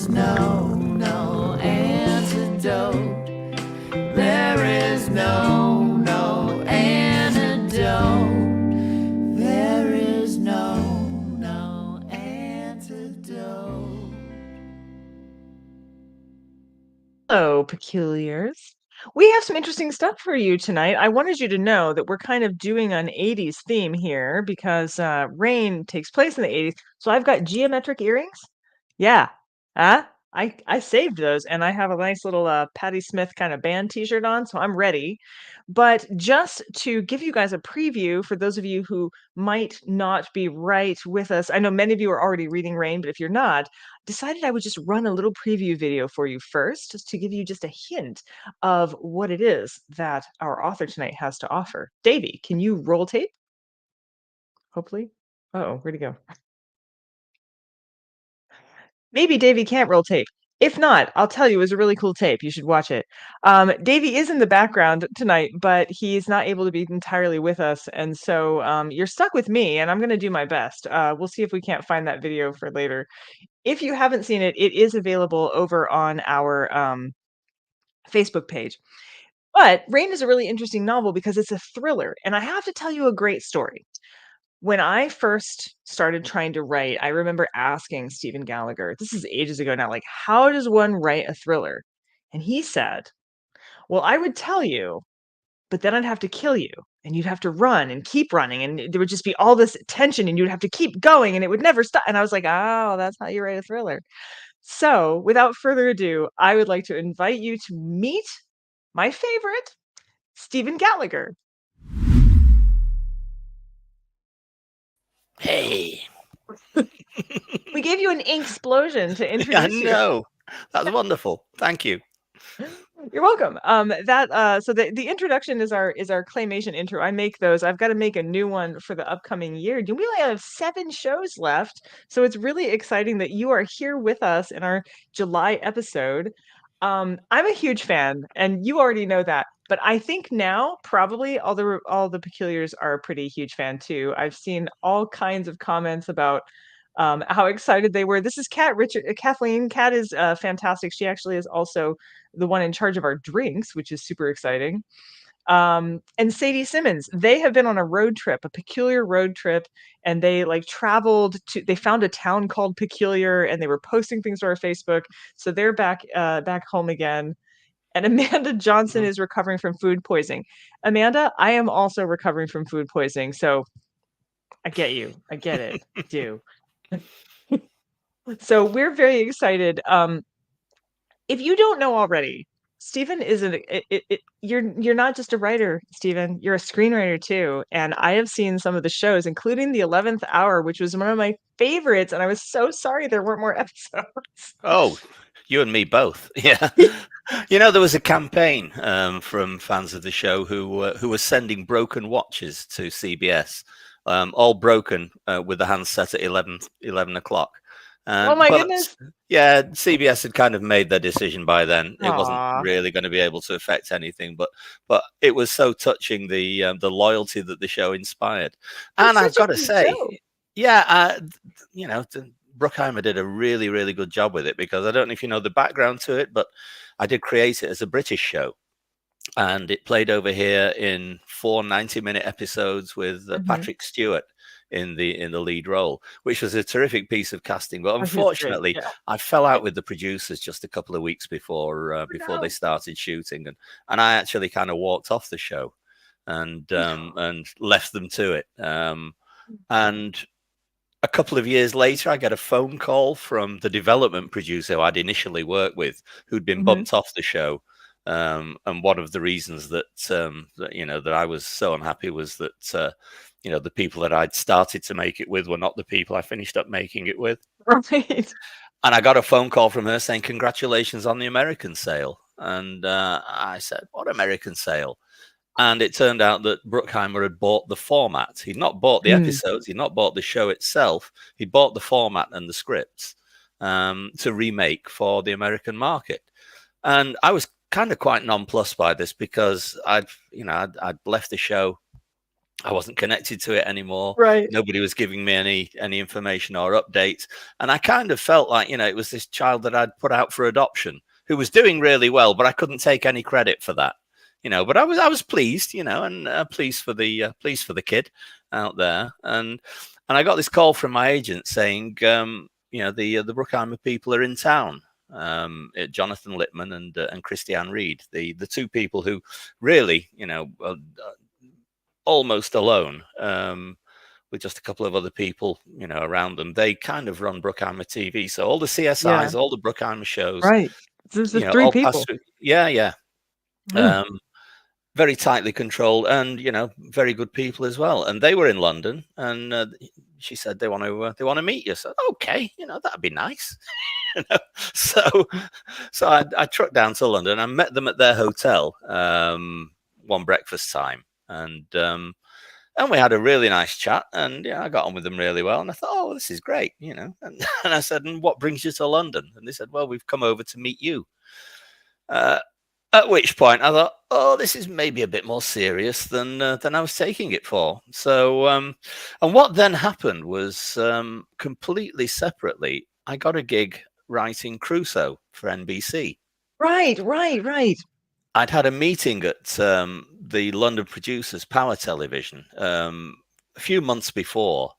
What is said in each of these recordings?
is no antidote. There is no antidote. There is no antidote. Hello, peculiars. We have some interesting stuff for you tonight. I wanted you to know that we're kind of doing an 80s theme here because Rain takes place in the 80s. So I've got geometric earrings. Yeah. Huh? I saved those and I have a nice little Patti Smith kind of band t-shirt on, so I'm ready. But just to give you guys a preview for those of you who might not be right with us, I know many of you are already reading Rain, but if you're not, decided I would just run a little preview video for you first, just to give you just a hint of what it is that our author tonight has to offer. Davy, can you roll tape? Hopefully. Uh-oh, where'd he go? Maybe Davy can't roll tape. If not, I'll tell you, it was a really cool tape. You should watch it. Davy is in the background tonight, but he's not able to be entirely with us. And so you're stuck with me, and I'm going to do my best. We'll see if we can't find that video for later. If you haven't seen it, it is available over on our Facebook page. But Rain is a really interesting novel because it's a thriller, and I have to tell you a great story. When I first started trying to write, I remember asking Stephen Gallagher, this is ages ago now, like, how does one write a thriller? And he said, well, I would tell you, but then I'd have to kill you and you'd have to run and keep running. And there would just be all this tension and you'd have to keep going and it would never stop. And I was like, oh, that's how you write a thriller. So without further ado, I would like to invite you to meet my favorite, Stephen Gallagher. Hey. We gave you an ink explosion to I introduce you. know. That's wonderful. Thank you. You're welcome. So the introduction is our claymation intro. I make those. I've got to make a new one for the upcoming year. We only have 7 shows left, so it's really exciting that you are here with us in our July episode. I'm a huge fan, and you already know that. But I think now probably all the peculiars are a pretty huge fan too. I've seen all kinds of comments about how excited they were. This is Kathleen. Kat is fantastic. She actually is also the one in charge of our drinks, which is super exciting. And Sadie Simmons, they have been on a road trip, a peculiar road trip, and they they found a town called Peculiar, and they were posting things to our Facebook. So they're back home again. And Amanda Johnson is recovering from food poisoning. Amanda, I am also recovering from food poisoning. So I get you. I get it. I do. So we're very excited. If you don't know already, Stephen you're not just a writer, Stephen. You're a screenwriter too. And I have seen some of the shows, including the 11th Hour, which was one of my favorites. And I was so sorry there weren't more episodes. Oh, you and me both. Yeah. There was a campaign from fans of the show who were sending broken watches to CBS, all broken with the hands set at 11 o'clock. Oh my But goodness. yeah, CBS had kind of made their decision by then. It wasn't Aw. really going to be able to affect anything, but it was so touching, the loyalty that the show inspired. And I've got to say, yeah, Bruckheimer did a really, really good job with it, because I don't know if you know the background to it, but I did create it as a British show. And it played over here in 4 90-minute episodes with Patrick Stewart in the lead role, which was a terrific piece of casting. But unfortunately, I fell out with the producers just a couple of weeks before they started shooting, and I actually kind of walked off the show and left them to it. And a couple of years later, I get a phone call from the development producer who I'd initially worked with, who'd been bumped off the show. And one of the reasons that I was so unhappy was that the people that I'd started to make it with were not the people I finished up making it with. Right. And I got a phone call from her saying, "Congratulations on the American sale." And I said, "What American sale?" And it turned out that Bruckheimer had bought the format. He'd not bought the episodes. He'd not bought the show itself. He bought the format and the scripts to remake for the American market. And I was kind of quite nonplussed by this, because I'd left the show I wasn't connected to it anymore. Right. Nobody was giving me any information or updates. And I kind of felt like, it was this child that I'd put out for adoption who was doing really well, but I couldn't take any credit for that. But I was pleased, and pleased for the kid out there. And I got this call from my agent saying, the Bruckheimer people are in town. Jonathan Littman and Christiane Reed, the two people who really, almost alone, with just a couple of other people, around them. They kind of run Bruckheimer TV. So all the CSIs, all the Bruckheimer shows, right. There's the three all people. pass through. Yeah. Very tightly controlled, and very good people as well. And they were in London, and she said they want to meet you. So okay, that'd be nice. So I trucked down to London. I met them at their hotel one breakfast time, and we had a really nice chat, and I got on with them really well. And I thought, oh, this is great, and I said, and what brings you to London? And they said, well, we've come over to meet you. At which point I thought, oh, this is maybe a bit more serious than I was taking it for. So, and what then happened was, completely separately, I got a gig writing Crusoe for NBC. Right. I'd had a meeting at the London producers, Power Television, a few months before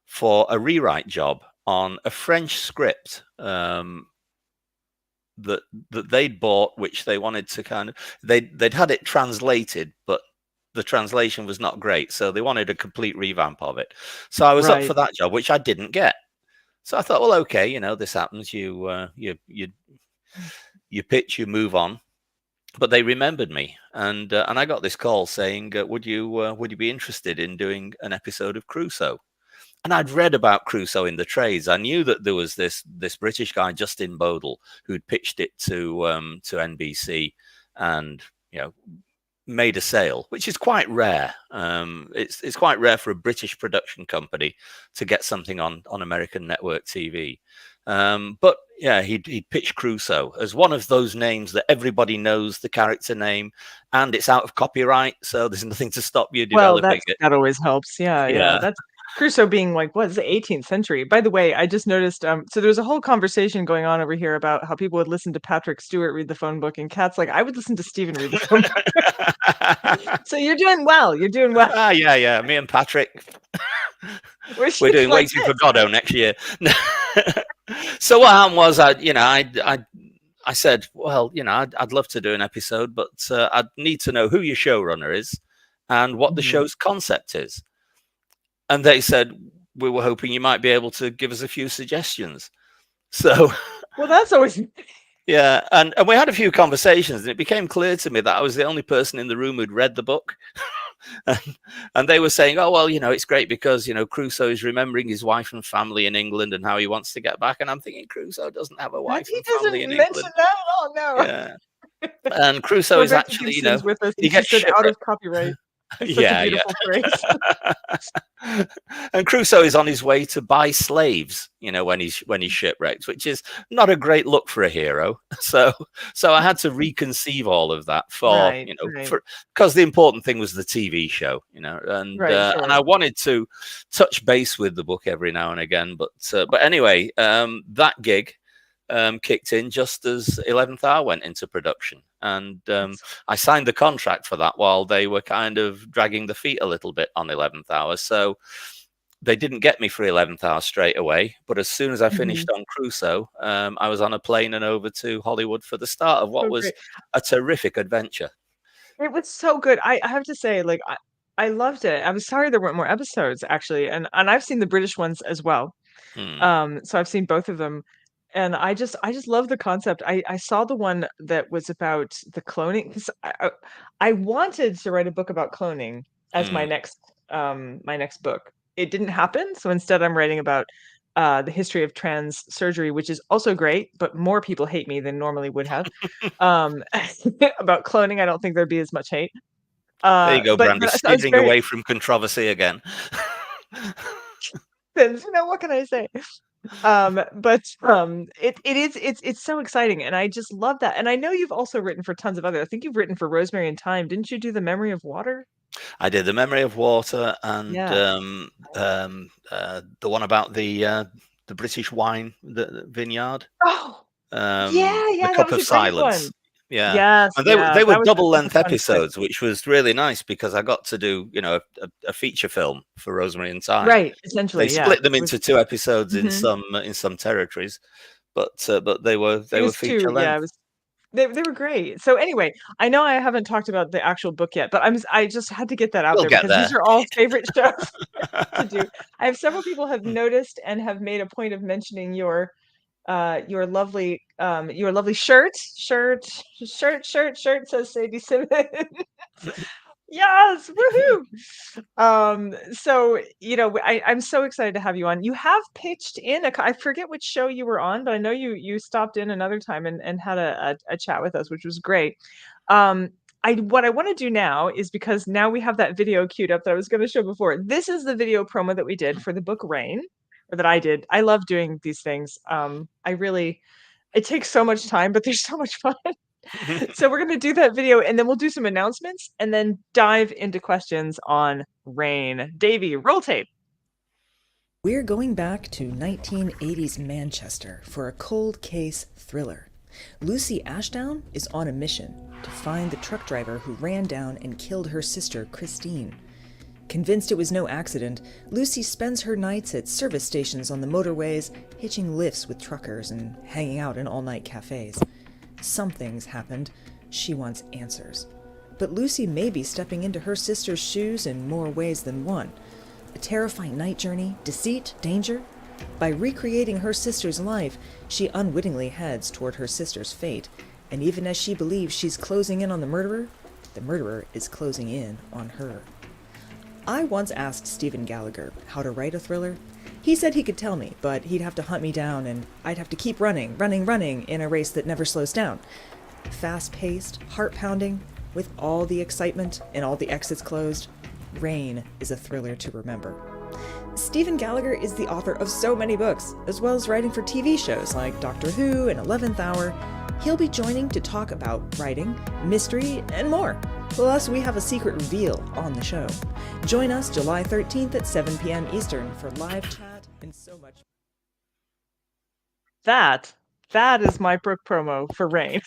for a rewrite job on a French script that they'd bought, which they wanted to they'd had it translated, but the translation was not great, so they wanted a complete revamp of it. So I was up for that job, which I didn't get. So I thought, well, okay, this happens. You pitch, you move on. But they remembered me, and I got this call saying, would you be interested in doing an episode of Crusoe? And I'd read about Crusoe in the trades. I knew that there was this British guy, Justin Bodle, who'd pitched it to NBC, and made a sale, which is quite rare. It's quite rare for a British production company to get something on American network TV. But yeah, he'd pitched Crusoe as one of those names that everybody knows the character name, and it's out of copyright, so there's nothing to stop you developing it. That always helps. Yeah. That's Crusoe being like, what is the 18th century? By the way, I just noticed, so there was a whole conversation going on over here about how people would listen to Patrick Stewart read the phone book, and Kat's like, I would listen to Stephen read the phone book. So you're doing well. Yeah. Me and Patrick, we're doing Waiting for Godot next year. So what happened was, I said, well, I'd love to do an episode, but I'd need to know who your showrunner is and what the show's concept is. And they said, we were hoping you might be able to give us a few suggestions. So, well, that's always yeah. And we had a few conversations, and it became clear to me that I was the only person in the room who'd read the book. And they were saying, oh, well, it's great because, Crusoe is remembering his wife and family in England and how he wants to get back. And I'm thinking, Crusoe doesn't have a wife and family in England. That at all, no. Yeah. And Crusoe is actually, with us, he gets out of copyright. Yeah. And Crusoe is on his way to buy slaves, when he's shipwrecked, which is not a great look for a hero. So I had to reconceive all of that because the important thing was the TV show, and I wanted to touch base with the book every now and again. But anyway, that gig kicked in just as 11th Hour went into production. And I signed the contract for that while they were kind of dragging the feet a little bit on 11th Hour. So they didn't get me for 11th Hour straight away. But as soon as I finished on Crusoe, I was on a plane and over to Hollywood for the start of what was a terrific adventure. It was so good. I have to say, I loved it. I was sorry there weren't more episodes, actually. And I've seen the British ones as well. So I've seen both of them. And I just love the concept. I saw the one that was about the cloning, because I wanted to write a book about cloning as my next book. It didn't happen, so instead I'm writing about the history of trans surgery, which is also great, but more people hate me than normally would have. About cloning, I don't think there'd be as much hate. There you go, Brandy, steering away from controversy again. What can I say? It's so exciting, and I just love that. And I know you've also written for tons of other. I think you've written for Rosemary and Thyme. Didn't you do The Memory of Water? I did The Memory of Water and Yeah. the one about the British wine, the vineyard, Oh, The yeah, that Cup was of a great Silence. one. Yeah, Yes, and yeah, they were that was double such a length fun flick. episodes, which was really nice because I got to do, you know, a feature film for Rosemary and Thyme. Right, They essentially, yeah. split them It was into 2 episodes mhm. in some territories, but they It were was 2, feature yeah, it length. was they were great. So anyway, I know I haven't talked about the actual book yet, but I just had to get that out We'll there get because these there. are all favorite shows to do. I have several people have noticed and have made a point of mentioning your lovely shirt, says Sadie Simmons. Yes, woohoo! So, I'm so excited to have you on. You have pitched in I forget which show you were on, but I know you stopped in another time and had a chat with us, which was great. Um, what I want to do now is because now we have that video queued up that I was going to show before. This is the video promo that we did for the book Rain, or that I did. I love doing these things. It takes so much time, but there's so much fun. So we're going to do that video and then we'll do some announcements and then dive into questions on Rain. Davey, roll tape. We're going back to 1980s Manchester for a cold case thriller. Lucy Ashdown is on a mission to find the truck driver who ran down and killed her sister, Christine. Convinced it was no accident, Lucy spends her nights at service stations on the motorways, hitching lifts with truckers and hanging out in all-night cafes. Something's happened. She wants answers. But Lucy may be stepping into her sister's shoes in more ways than one. A terrifying night journey, deceit, danger? By recreating her sister's life, she unwittingly heads toward her sister's fate. And even as she believes she's closing in on the murderer is closing in on her. I once asked Stephen Gallagher how to write a thriller. He said he could tell me, but he'd have to hunt me down and I'd have to keep running in a race that never slows down. Fast-paced, heart-pounding, with all the excitement and all the exits closed, Rain is a thriller to remember. Stephen Gallagher is the author of so many books, as well as writing for TV shows like Doctor Who and 11th Hour. He'll be joining to talk about writing, mystery, and more. Plus, we have a secret reveal on the show. Join us July 13th at 7 p.m. Eastern for live chat and so much. That is my book promo for Rain.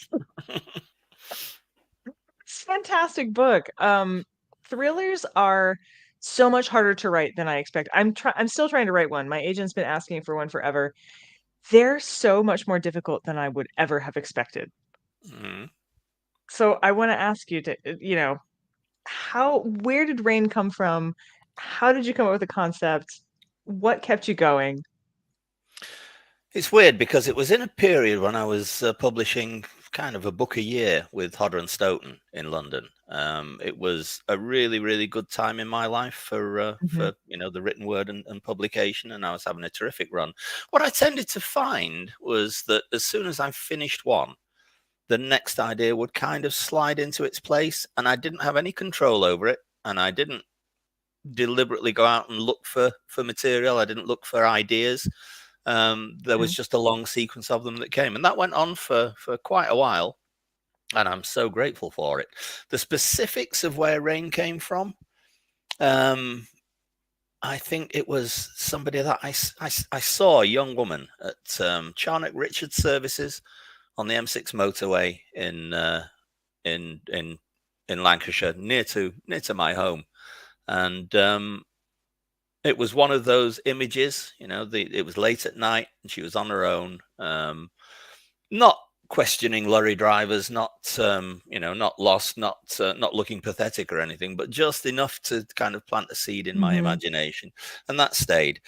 It's a fantastic book. Thrillers are so much harder to write than I expect. I'm still trying to write one. My agent's been asking for one forever. They're so much more difficult than I would ever have expected. Mm. So I want to ask you to, where did Rain come from? How did you come up with the concept? What kept you going? It's weird because it was in a period when I was publishing kind of a book a year with Hodder and Stoughton in London. It was a really, really good time in my life for the written word and publication, and I was having a terrific run. What I tended to find was that as soon as I finished one, the next idea would kind of slide into its place, and I didn't have any control over it, and I didn't deliberately go out and look for material. I didn't look for ideas. There was just a long sequence of them that came, and that went on for quite a while, and I'm so grateful for it. The specifics of where Rain came from, I think it was somebody that I saw, a young woman at Charnock Richards Services on the M6 motorway in Lancashire, near to my home, and it was one of those images, it was late at night and she was on her own, not questioning lorry drivers, not lost, not looking pathetic or anything, but just enough to kind of plant a seed in my imagination. And that stayed.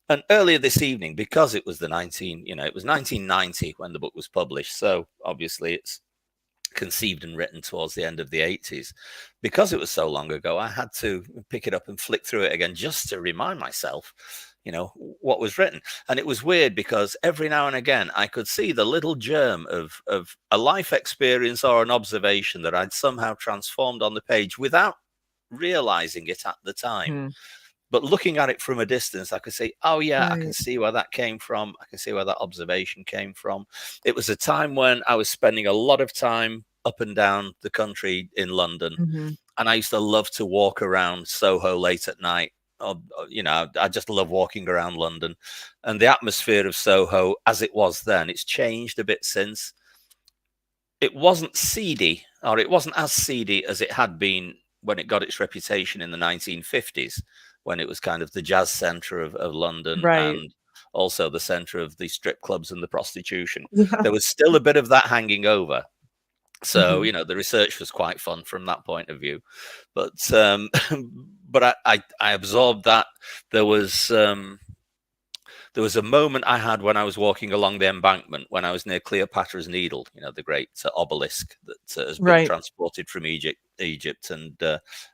And earlier this evening, because it was it was 1990 when the book was published. So obviously it's conceived and written towards the end of the 80s. Because it was so long ago, I had to pick it up and flick through it again just to remind myself, what was written. And it was weird because every now and again I could see the little germ of a life experience or an observation that I'd somehow transformed on the page without realizing it at the time. But looking at it from a distance, I could say, oh, yeah, I can see where that came from. I can see where that observation came from. It was a time when I was spending a lot of time up and down the country in London, Mm-hmm. and I used to love to walk around Soho late at night. I just love walking around London, and the atmosphere of Soho as it was then, it's changed a bit since. It wasn't seedy, or it wasn't as seedy as it had been when it got its reputation in the 1950s, when it was kind of the jazz center of London, Right. and also the center of the strip clubs and the prostitution. Yeah. There was still a bit of that hanging over. So, Mm-hmm. the research was quite fun from that point of view. But but I absorbed that. There was a moment I had when I was walking along the embankment when I was near Cleopatra's Needle, the great obelisk that has been Right. transported from Egypt and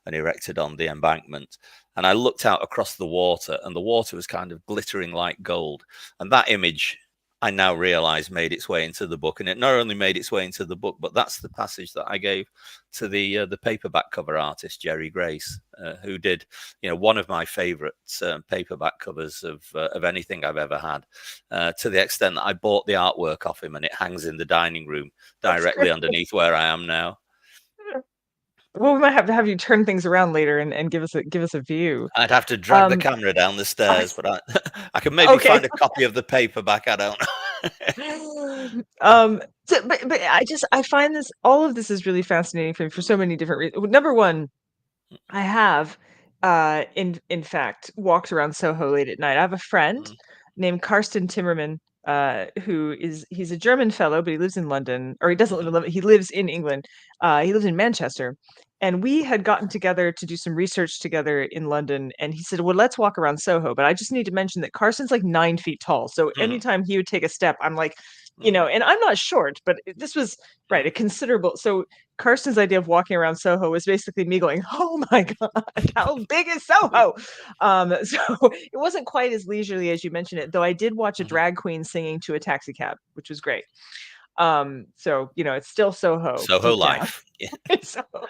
erected on the embankment. And I looked out across the water, and the water was kind of glittering like gold. And that image, I now realize, made its way into the book. And it not only made its way into the book, but that's the passage that I gave to the paperback cover artist, Jerry Grace, who did, one of my favorite paperback covers of anything I've ever had, to the extent that I bought the artwork off him, and it hangs in the dining room directly underneath where I am now. Well, we might have to have you turn things around later and give us a view. I'd have to drag the camera down the stairs, but I can maybe find a copy of the paperback. I don't know. But I find all of this is really fascinating for so many different reasons. Number one, I have in fact walked around Soho late at night. I have a friend named Karsten Timmerman, he's a German fellow, but he lives in London, or he doesn't live. He lives in England. He lives in Manchester, and we had gotten together to do some research together in London. And he said, "Well, let's walk around Soho." But I just need to mention that Karsten's like 9 feet tall, so anytime he would take a step, I'm like, and I'm not short, but this was right a considerable. So Karsten's idea of walking around Soho was basically me going, "Oh my God, how big is Soho?" So it wasn't quite as leisurely as you mentioned it, though I did watch a drag queen singing to a taxi cab, which was great. So it's still Soho. Soho life. Yeah. Soho.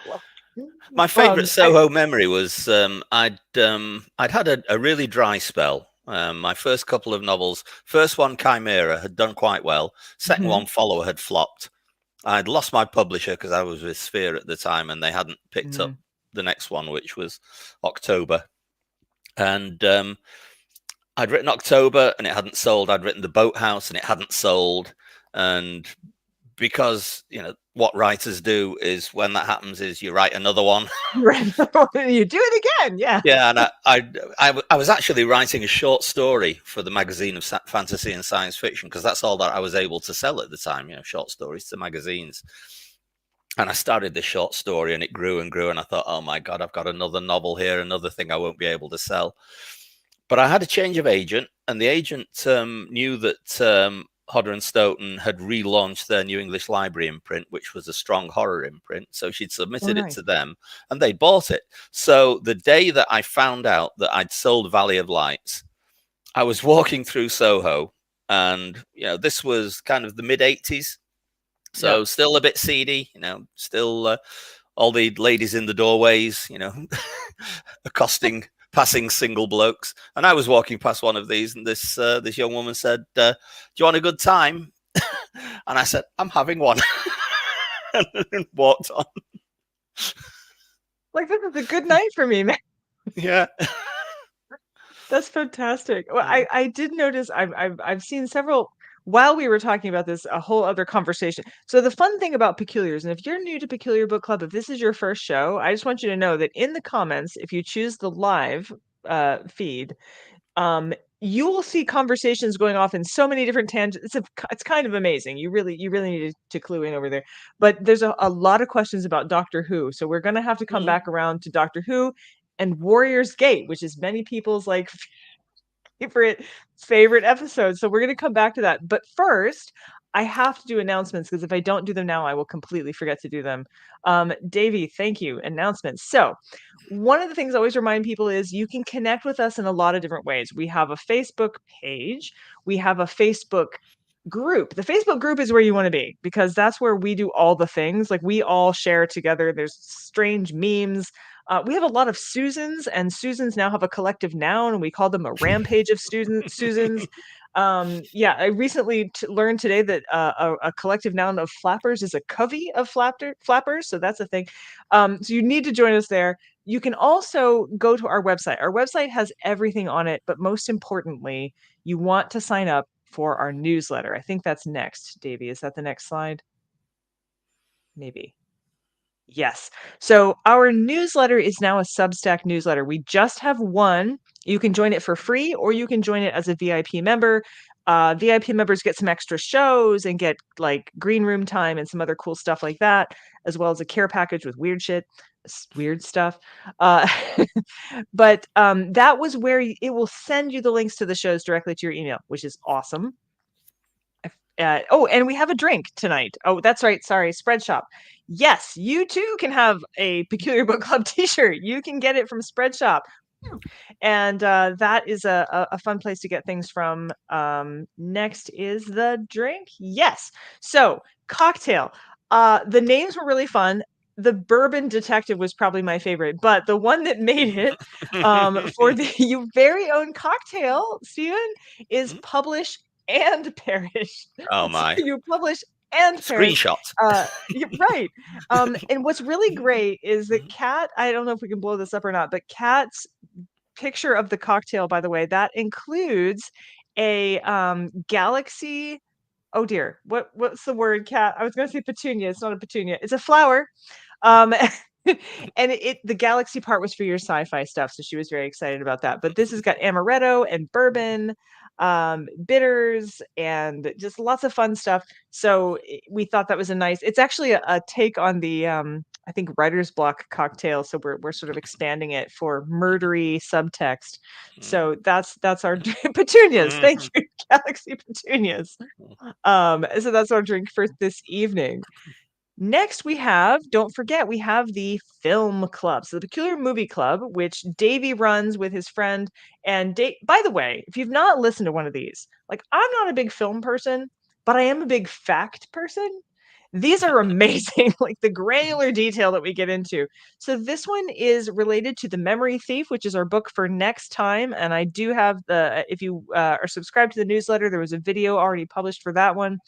My favorite Soho memory was I'd had a really dry spell. My first couple of novels, first one, Chimera, had done quite well. Second one, Follower, had flopped. I'd lost my publisher because I was with Sphere at the time, and they hadn't picked up the next one, which was October. And I'd written October and it hadn't sold. I'd written The Boathouse and it hadn't sold. And because, what writers do is when that happens is you write another one. You do it again. Yeah. Yeah. And I was actually writing a short story for the magazine of fantasy and science fiction, because that's all that I was able to sell at the time, short stories to magazines. And I started this short story and it grew and grew. And I thought, oh my God, I've got another novel here, another thing I won't be able to sell. But I had a change of agent, and the agent knew that Hodder and Stoughton had relaunched their New English Library imprint, which was a strong horror imprint. So she'd submitted it to them and they bought it. So the day that I found out that I'd sold Valley of Lights, I was walking through Soho, and, this was kind of the mid-80s. So still a bit seedy, still all the ladies in the doorways, accosting passing single blokes. And I was walking past one of these, and this young woman said, "Do you want a good time?" And I said, "I'm having one." And walked on. Like, this is a good night for me, man. Yeah. That's fantastic. Well, I did notice I've seen several, while we were talking about this, a whole other conversation. So the fun thing about Peculiars, and if you're new to Peculiar Book Club, if this is your first show, I just want you to know that in the comments, if you choose the live feed, you will see conversations going off in so many different tangents. It's kind of amazing. You really need to clue in over there. But there's a lot of questions about Doctor Who, so we're gonna have to come back around to Doctor Who and Warrior's Gate, which is many people's like favorite episode. So we're going to come back to that. But first, I have to do announcements, because if I don't do them now, I will completely forget to do them. Davey, thank you. Announcements. So one of the things I always remind people is you can connect with us in a lot of different ways. We have a Facebook page. We have a Facebook group. The Facebook group is where you want to be, because that's where we do all the things. Like, we all share together. There's strange memes. We have a lot of Susans, and Susans now have a collective noun, and we call them a rampage of Susans. Yeah, I recently learned today that a collective noun of flappers is a covey of flappers. So that's a thing. So you need to join us there. You can also go to our website. Our website has everything on it, but most importantly, you want to sign up for our newsletter. I think that's next, Davey. Is that the next slide? Maybe. Yes. So our newsletter is now a Substack newsletter. We just have one. You can join it for free, or you can join it as a VIP member. VIP members get some extra shows and get like green room time and some other cool stuff like that, as well as a care package with weird shit, weird stuff. But that was where it will send you the links to the shows directly to your email, which is awesome. Oh, and we have a drink tonight. Oh, that's right. Sorry, Spread Shop. Yes, you too can have a Peculiar Book Club t-shirt. You can get it from Spread Shop. And that is a fun place to get things from. Next is the drink. Yes. So, cocktail. The names were really fun. The Bourbon Detective was probably my favorite, but the one that made it for the your very own cocktail, Stephen, is Publish and Perish. Oh my! So you publish and perish. Screenshot. Right. And what's really great is that Kat, I don't know if we can blow this up or not, but Kat's picture of the cocktail, by the way, that includes a galaxy. Oh dear, what's the word, Kat? I was going to say petunia. It's not a petunia. It's a flower. And the galaxy part was for your sci-fi stuff, so she was very excited about that. But this has got amaretto and bourbon, bitters, and just lots of fun stuff. So we thought that was it's actually a take on the I think writer's block cocktail. So we're sort of expanding it for murdery subtext. So that's our petunias. Thank you, Galaxy Petunias. So that's our drink for this evening. Next, don't forget, we have the film club. So the Peculiar Movie Club, which Davey runs with his friend. And by the way, if you've not listened to one of these, like I'm not a big film person, but I am a big fact person. These are amazing, like the granular detail that we get into. So this one is related to The Memory Thief, which is our book for next time. And I do have if you are subscribed to the newsletter, there was a video already published for that one.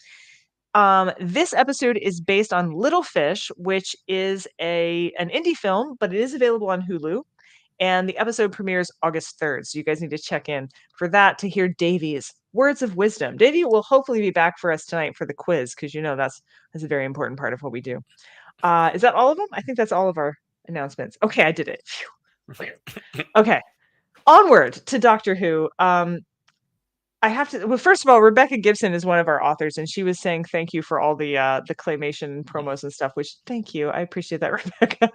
This episode is based on Little Fish, which is an indie film, but it is available on Hulu. And the episode premieres August 3rd. So you guys need to check in for that to hear Davey's words of wisdom. Davey will hopefully be back for us tonight for the quiz, because that's a very important part of what we do. Is that all of them? I think that's all of our announcements. Okay, I did it. Okay. Onward to Doctor Who. I have to. Well, first of all, Rebecca Gibson is one of our authors, and she was saying thank you for all the claymation promos and stuff. Which thank you, I appreciate that, Rebecca.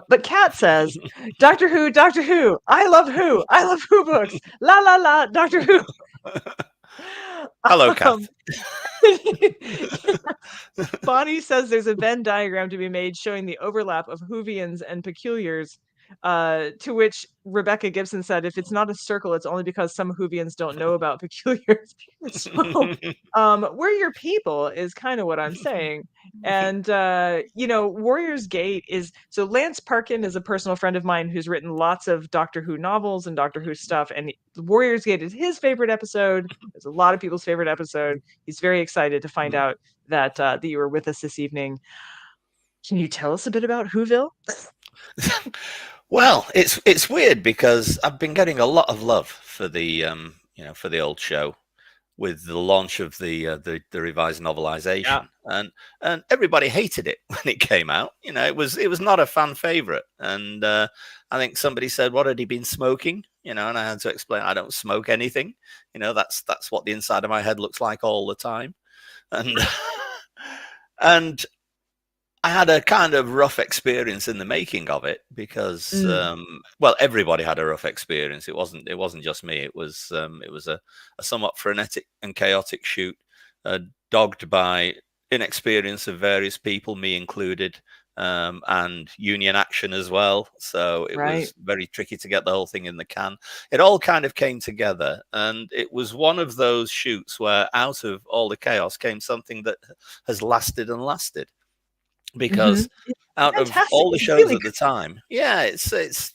But Kat says, Doctor Who, Doctor Who, I love Who books. La la la, Doctor Who. Hello, Kat. Bonnie says there's a Venn diagram to be made showing the overlap of Whovians and Peculiars. To which Rebecca Gibson said, if it's not a circle, it's only because some Whovians don't know about Peculiars. So, we're your people is kind of what I'm saying. And, Warrior's Gate so Lance Parkin is a personal friend of mine who's written lots of Doctor Who novels and Doctor Who stuff. And Warrior's Gate is his favorite episode. It's a lot of people's favorite episode. He's very excited to find out that you were with us this evening. Can you tell us a bit about Whoville? Well, it's weird because I've been getting a lot of love for the for the old show with the launch of the revised novelization, and everybody hated it when it came out. It was not a fan favorite, and I think somebody said, "What had he been smoking?" And I had to explain, I don't smoke anything. That's what the inside of my head looks like all the time, and and I had a kind of rough experience in the making of it because, everybody had a rough experience. It wasn't just me. It was a somewhat frenetic and chaotic shoot, dogged by inexperience of various people, me included, and union action as well. So it was very tricky to get the whole thing in the can. It all kind of came together, and it was one of those shoots where out of all the chaos came something that has lasted and lasted. Because out of Fantastic. all the It's shows really at the time, yeah, it's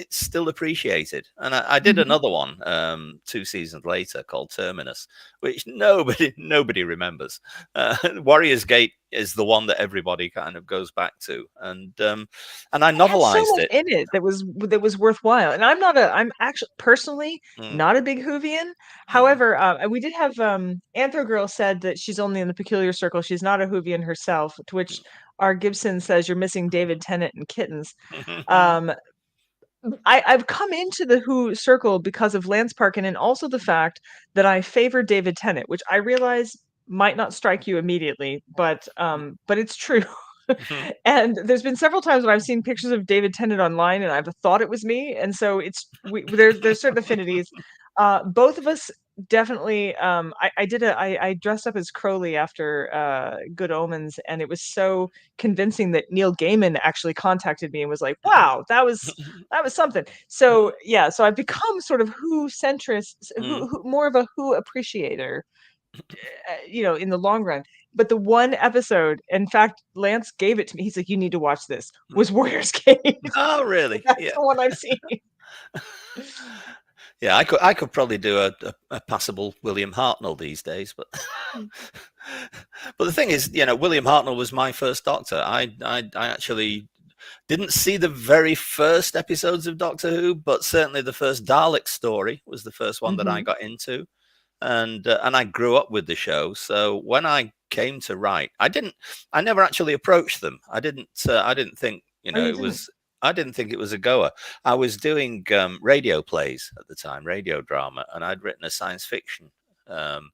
still appreciated. And I did Mhm. another one 2 seasons later called Terminus, which nobody remembers. Warriors Gate is the one that everybody kind of goes back to, and I It had so novelized much it. in it that was worthwhile. And I'm actually personally Mm, not a big Whovian. mm, However, we did have Anthro Girl said that she's only in the peculiar circle. She's not a Whovian herself, to which R. Gibson says you're missing David Tennant and kittens. mm. Um, I've come into the Who circle because of Lance Parkin and also the fact that I favor David Tennant, which I realize might not strike you immediately, but it's true. And there's been several times when I've seen pictures of David Tennant online and I've thought it was me, and so there's certain affinities. Both of us definitely. I dressed up as Crowley after Good Omens, and it was so convincing that Neil Gaiman actually contacted me and was like, "Wow, that was something." So yeah, so I've become sort of Who centrist, who more of a Who appreciator, in the long run. But the one episode, in fact, Lance gave it to me. He's like, "You need to watch this." Was Warriors Gate. Oh, really? That's Yeah. the one I've seen. Yeah, I could probably do a passable William Hartnell these days, but but the thing is, William Hartnell was my first Doctor. I actually didn't see the very first episodes of Doctor Who, but certainly the first Dalek story was the first one that I Mhm. got into, and I grew up with the show. So when I came to write, I never actually approached them. I didn't think Oh, you it didn't? was. I didn't think it was a goer. I was doing radio plays at the time, radio drama, and I'd written a science fiction um,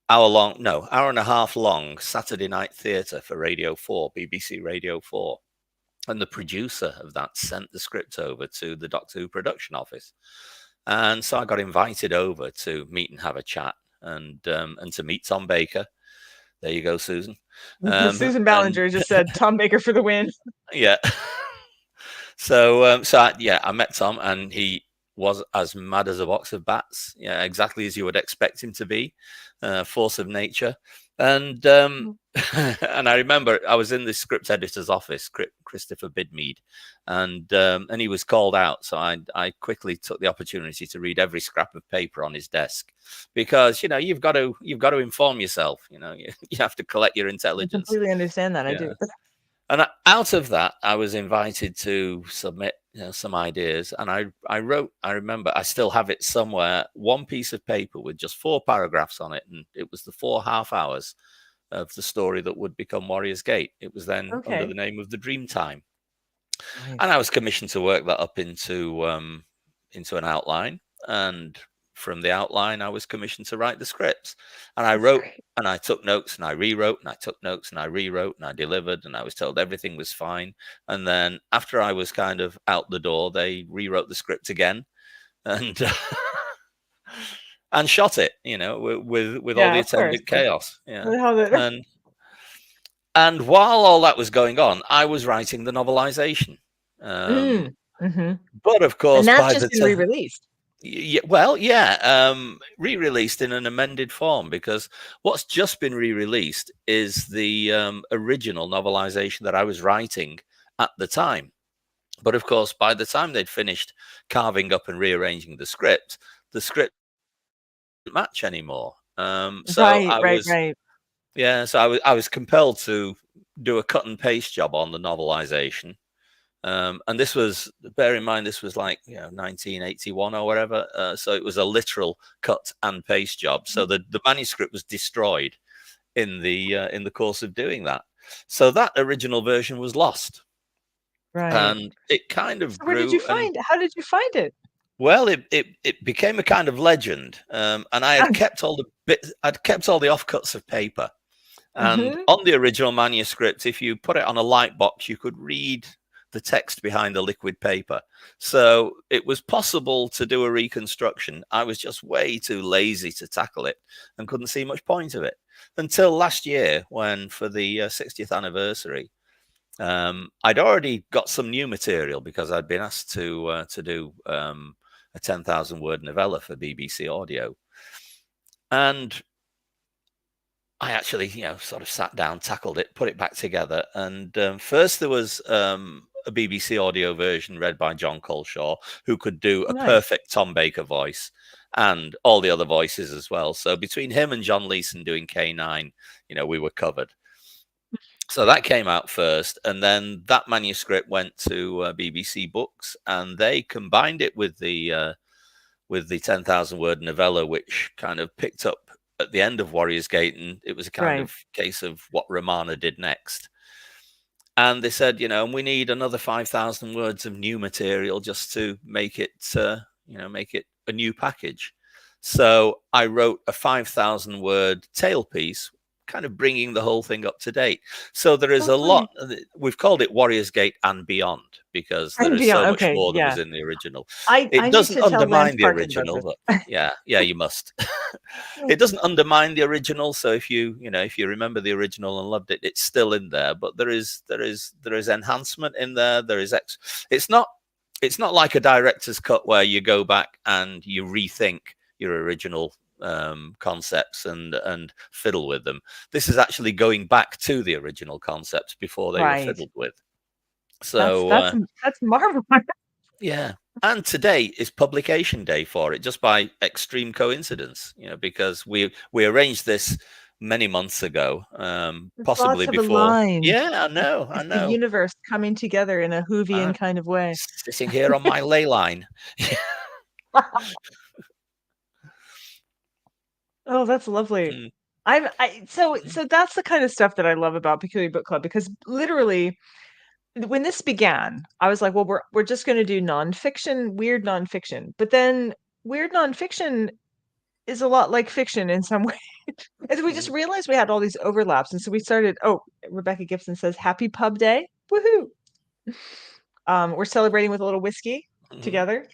hour and a half long Saturday night theatre for Radio 4, BBC Radio 4. And the producer of that sent the script over to the Doctor Who production office. And so I got invited over to meet and have a chat and to meet Tom Baker. There you go, Susan. Susan And Ballinger just said, "Tom Baker for the win." yeah. So I met Tom, and he was as mad as a box of bats. Yeah, exactly as you would expect him to be, force of nature. And and I remember I was in the script editor's office, Christopher Bidmead, and he was called out. So I quickly took the opportunity to read every scrap of paper on his desk, because you've got to inform yourself. You have to collect your I intelligence. completely understand that. I Yeah. do. And out of that, I was invited to submit some ideas. And I wrote, I remember, I still have it somewhere, one piece of paper with just 4 paragraphs on it. And it was the 4 half hours of the story that would become Warriors Gate. It was then under the Okay. name of The Dreamtime. Nice. And I was commissioned to work that up into an outline. And from the outline, I was commissioned to write the scripts. And I That's wrote, great. and I took notes, and I rewrote, and I took notes, and I rewrote, and I delivered, and I was told everything was fine. And then after I was kind of out the door, they rewrote the script again, and and shot it, with all Yeah, the of course. attendant chaos. Yeah. How the And while all that was going on, I was writing the novelization. Mhm. But of And course, that's by just the been time, re-released. re-released in an amended form, because what's just been re-released is the original novelization that I was writing at the time. But of course, by the time they'd finished carving up and rearranging the script didn't match anymore. So Right, I right, was right. Yeah, so I was compelled to do a cut and paste job on the novelization. And this was, bear in mind, this was like 1981 or whatever. So it was a literal cut and paste job. So the manuscript was destroyed in the course of doing that. So that original version was lost, Right. and it kind of So where did you grew. And find how did you find it? well, it became a kind of legend. And I had kept all the I'd kept all the offcuts of paper. And Mhm. on the original manuscript, if you put it on a light box, you could read the text behind the liquid paper. So it was possible to do a reconstruction. I was just way too lazy to tackle it and couldn't see much point of it until last year, when for the 60th anniversary, I'd already got some new material because I'd been asked to do a 10,000 word novella for BBC Audio. And I actually, sort of sat down, tackled it, put it back together. And first there was a BBC audio version read by John Coleshaw, who could do a Nice. perfect Tom Baker voice and all the other voices as well. So between him and John Leeson doing K9, we were covered. So that came out first, and then that manuscript went to BBC Books, and they combined it with the 10,000 word novella, which kind of picked up at the end of Warriors Gate, and it was a kind of case of what Romana did next. And they said, we need another 5,000 words of new material just to make it, make it a new package. So I wrote a 5,000 word tail piece, kind of bringing the whole thing up to date. So there is a lot. We've called it Warriors Gate and Beyond, because there is so much more than was in the original. It doesn't undermine the original, but yeah, you must. It doesn't undermine the original. So if you remember the original and loved it, it's still in there. But there is enhancement in there. It's not like a director's cut where you go back and you rethink your original concepts and fiddle with them. This is actually going back to the original concepts before they were fiddled with. So that's marvelous. Yeah. And today is publication day for it, just by extreme coincidence, because we arranged this many months ago, possibly before. Aligned. Yeah, I know. The universe coming together in a Whovian kind of way. Sitting here on my ley line. Oh, that's lovely. So that's the kind of stuff that I love about Peculiar Book Club, because literally when this began, I was like, well, we're just going to do nonfiction, weird nonfiction. But then weird nonfiction is a lot like fiction in some way. And we just realized we had all these overlaps. And so we started, Rebecca Gibson says, Happy Pub Day. Woohoo. We're celebrating with a little whiskey together.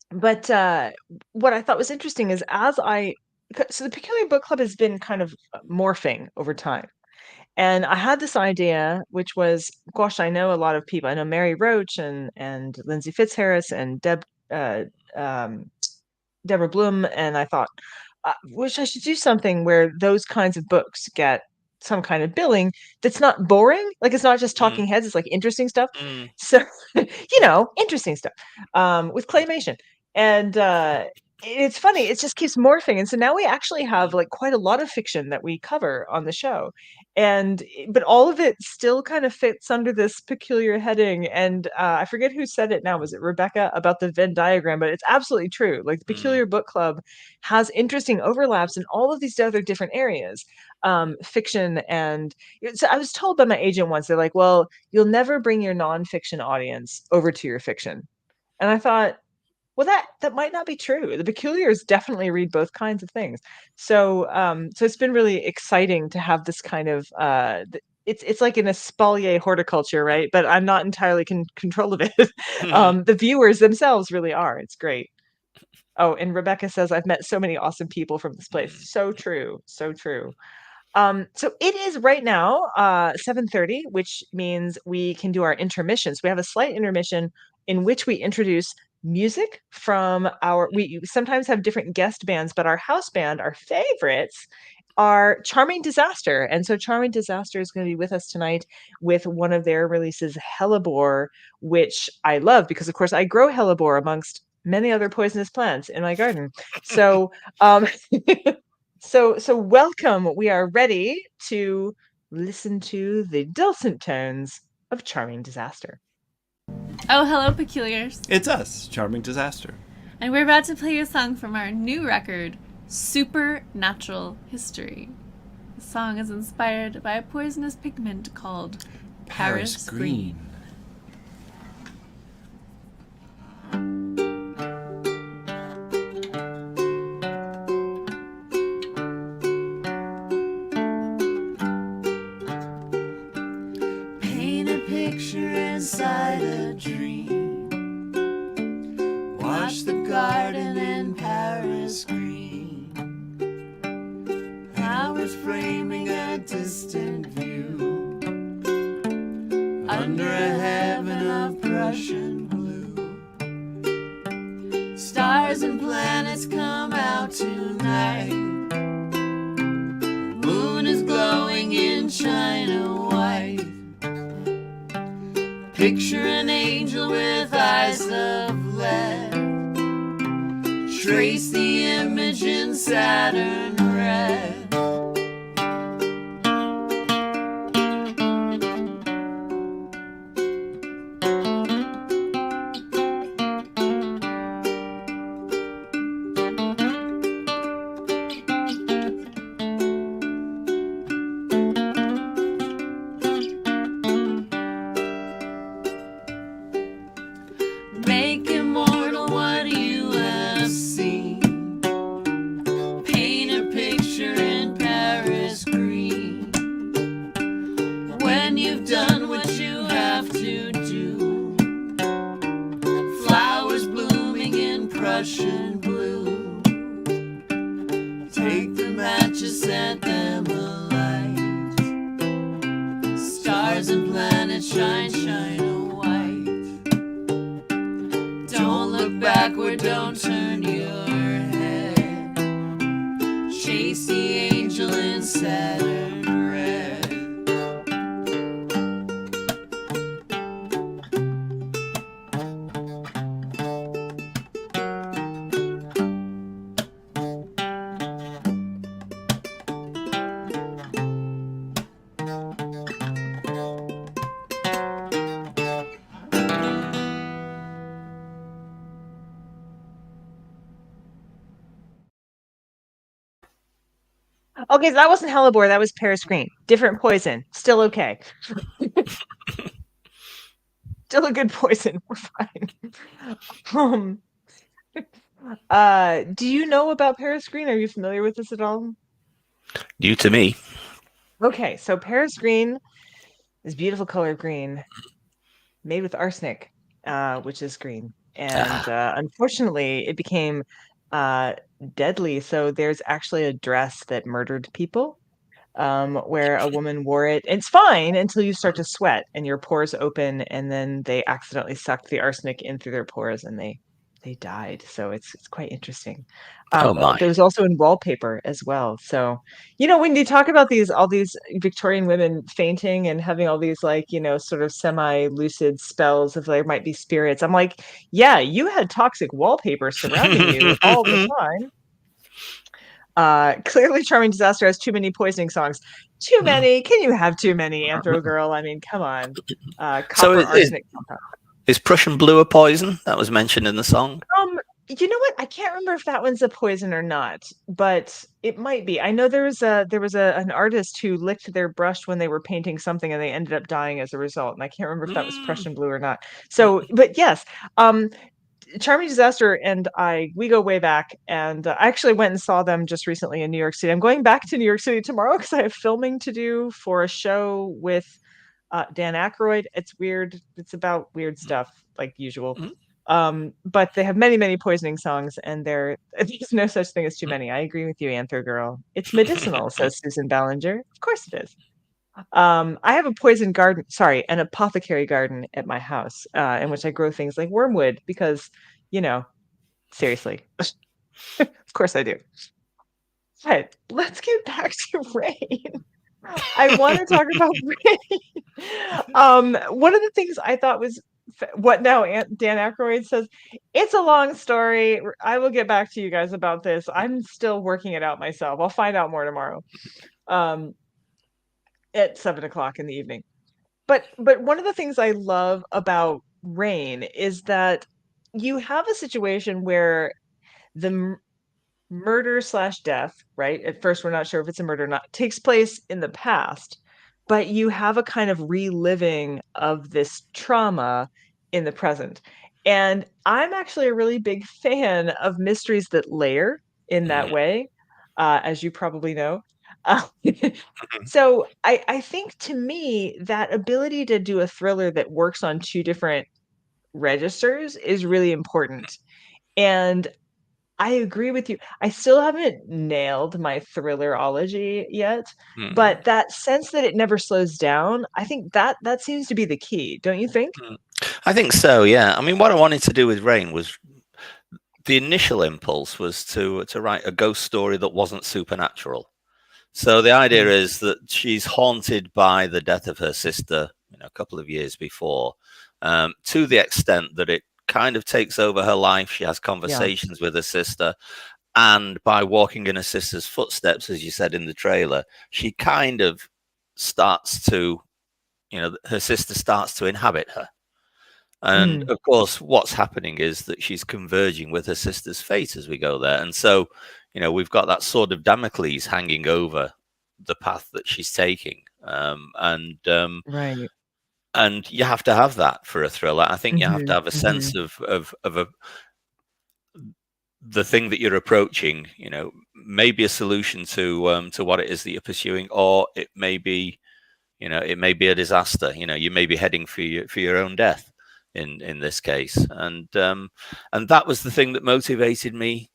But what I thought was interesting is so the Peculiar Book Club has been kind of morphing over time. And I had this idea, which was, gosh, I know a lot of people. I know Mary Roach and Lindsay Fitzharris and Deborah Bloom. And I thought, wish I should do something where those kinds of books get some kind of billing that's not boring. Like, it's not just talking heads. It's like interesting stuff. So, interesting stuff with claymation. And it's funny. It just keeps morphing. And so now we actually have like quite a lot of fiction that we cover on the show. But all of it still kind of fits under this peculiar heading. And I forget who said it now. Was it Rebecca about the Venn diagram? But it's absolutely true. Like, the Peculiar Book Club has interesting overlaps in all of these other different areas. Fiction. And so I was told by my agent once, they're like, well, you'll never bring your nonfiction audience over to your fiction. And I thought, well, that might not be true. The Peculiars definitely read both kinds of things. So it's been really exciting to have this kind of it's like an espalier horticulture, right? But I'm not entirely control of it. The viewers themselves really are. It's great. Oh, and Rebecca says, I've met so many awesome people from this place. So true. So true. So it is right now 7:30, which means we can do our intermissions. We have a slight intermission in which we introduce music from we sometimes have different guest bands, but our house band, our favorites, are Charming Disaster. And so Charming Disaster is going to be with us tonight with one of their releases, Hellebore, which I love because, of course, I grow Hellebore amongst many other poisonous plants in my garden. So so welcome. We are ready to listen to the dulcet tones of Charming Disaster. Oh, hello, Peculiars. It's us, Charming Disaster. And we're about to play a song from our new record, Supernatural History. The song is inspired by a poisonous pigment called Paris Green. Paint a picture inside a dream. Watch the garden in Paris green. Flowers framing a distant view. Under a heaven of Prussian blue. Stars and planets come out tonight. Saturn red. Make immortal what you have seen. Paint a picture in Paris green. When you've done what you have to do, flowers blooming in Prussian blue. Take the matches, set them alight. Stars and planets shine, shine a white. Don't look backward, don't turn your head. Chase the angel in Saturn red. Okay, so that wasn't Hellebore. That was Paris Green. Different poison. Still okay. Still a good poison. We're fine. Do you know about Paris Green? Are you familiar with this at all? New to me. Okay, so Paris Green is beautiful color green, made with arsenic, which is green, and unfortunately, it became deadly. So there's actually a dress that murdered people, where a woman wore it. It's fine until you start to sweat and your pores open, and then they accidentally sucked the arsenic in through their pores, and they died. So it's quite interesting. Oh my. There was also in wallpaper as well. So, when you talk about all these Victorian women fainting and having all these sort of semi-lucid spells of there might be spirits, I'm like, yeah, you had toxic wallpaper surrounding you all the time. Clearly Charming Disaster has too many poisoning songs. Too many? Can you have too many, Anthro Girl? I mean, come on. Copper arsenic compound. Is Prussian blue a poison? That was mentioned in the song. You know what? I can't remember if that one's a poison or not, but it might be. I know there was an artist who licked their brush when they were painting something and they ended up dying as a result. And I can't remember if that was Prussian blue or not. So, but yes, Charming Disaster and we go way back, and I actually went and saw them just recently in New York City. I'm going back to New York City tomorrow because I have filming to do for a show with Dan Aykroyd. It's weird. It's about weird stuff like usual. But they have many, many poisoning songs, and there's no such thing as too many. I agree with you, Anthro Girl. It's medicinal, says Susan Ballinger. Of course it is. I have a an apothecary garden at my house, in which I grow things like wormwood because, seriously. Of course I do. But let's get back to Rain. I want to talk about Rain. One of the things I thought was what now Dan Aykroyd says, it's a long story. I will get back to you guys about this. I'm still working it out myself. I'll find out more tomorrow. At 7:00 in the evening. But one of the things I love about Rain is that you have a situation where the murder/death, right? At first, we're not sure if it's a murder or not, takes place in the past, but you have a kind of reliving of this trauma in the present. And I'm actually a really big fan of mysteries that layer in that way, as you probably know. So I think, to me, that ability to do a thriller that works on two different registers is really important. And I agree with you. I still haven't nailed my thrillerology yet, but that sense that it never slows down, I think that seems to be the key. Don't you think? I think so, yeah. I mean, what I wanted to do with Rain was, the initial impulse was to write a ghost story that wasn't supernatural. So the idea is that she's haunted by the death of her sister, a couple of years before, to the extent that it kind of takes over her life. She has conversations with her sister, and by walking in her sister's footsteps, as you said in the trailer, she kind of starts to, her sister starts to inhabit her. And of course, what's happening is that she's converging with her sister's fate as we go there. And so, we've got that sword of Damocles hanging over the path that she's taking. Right. And you have to have that for a thriller. I think you have to have a sense of the thing that you're approaching, maybe a solution to what it is that you're pursuing, or it may be, it may be a disaster. You may be heading for your own death in this case. And that was the thing that motivated me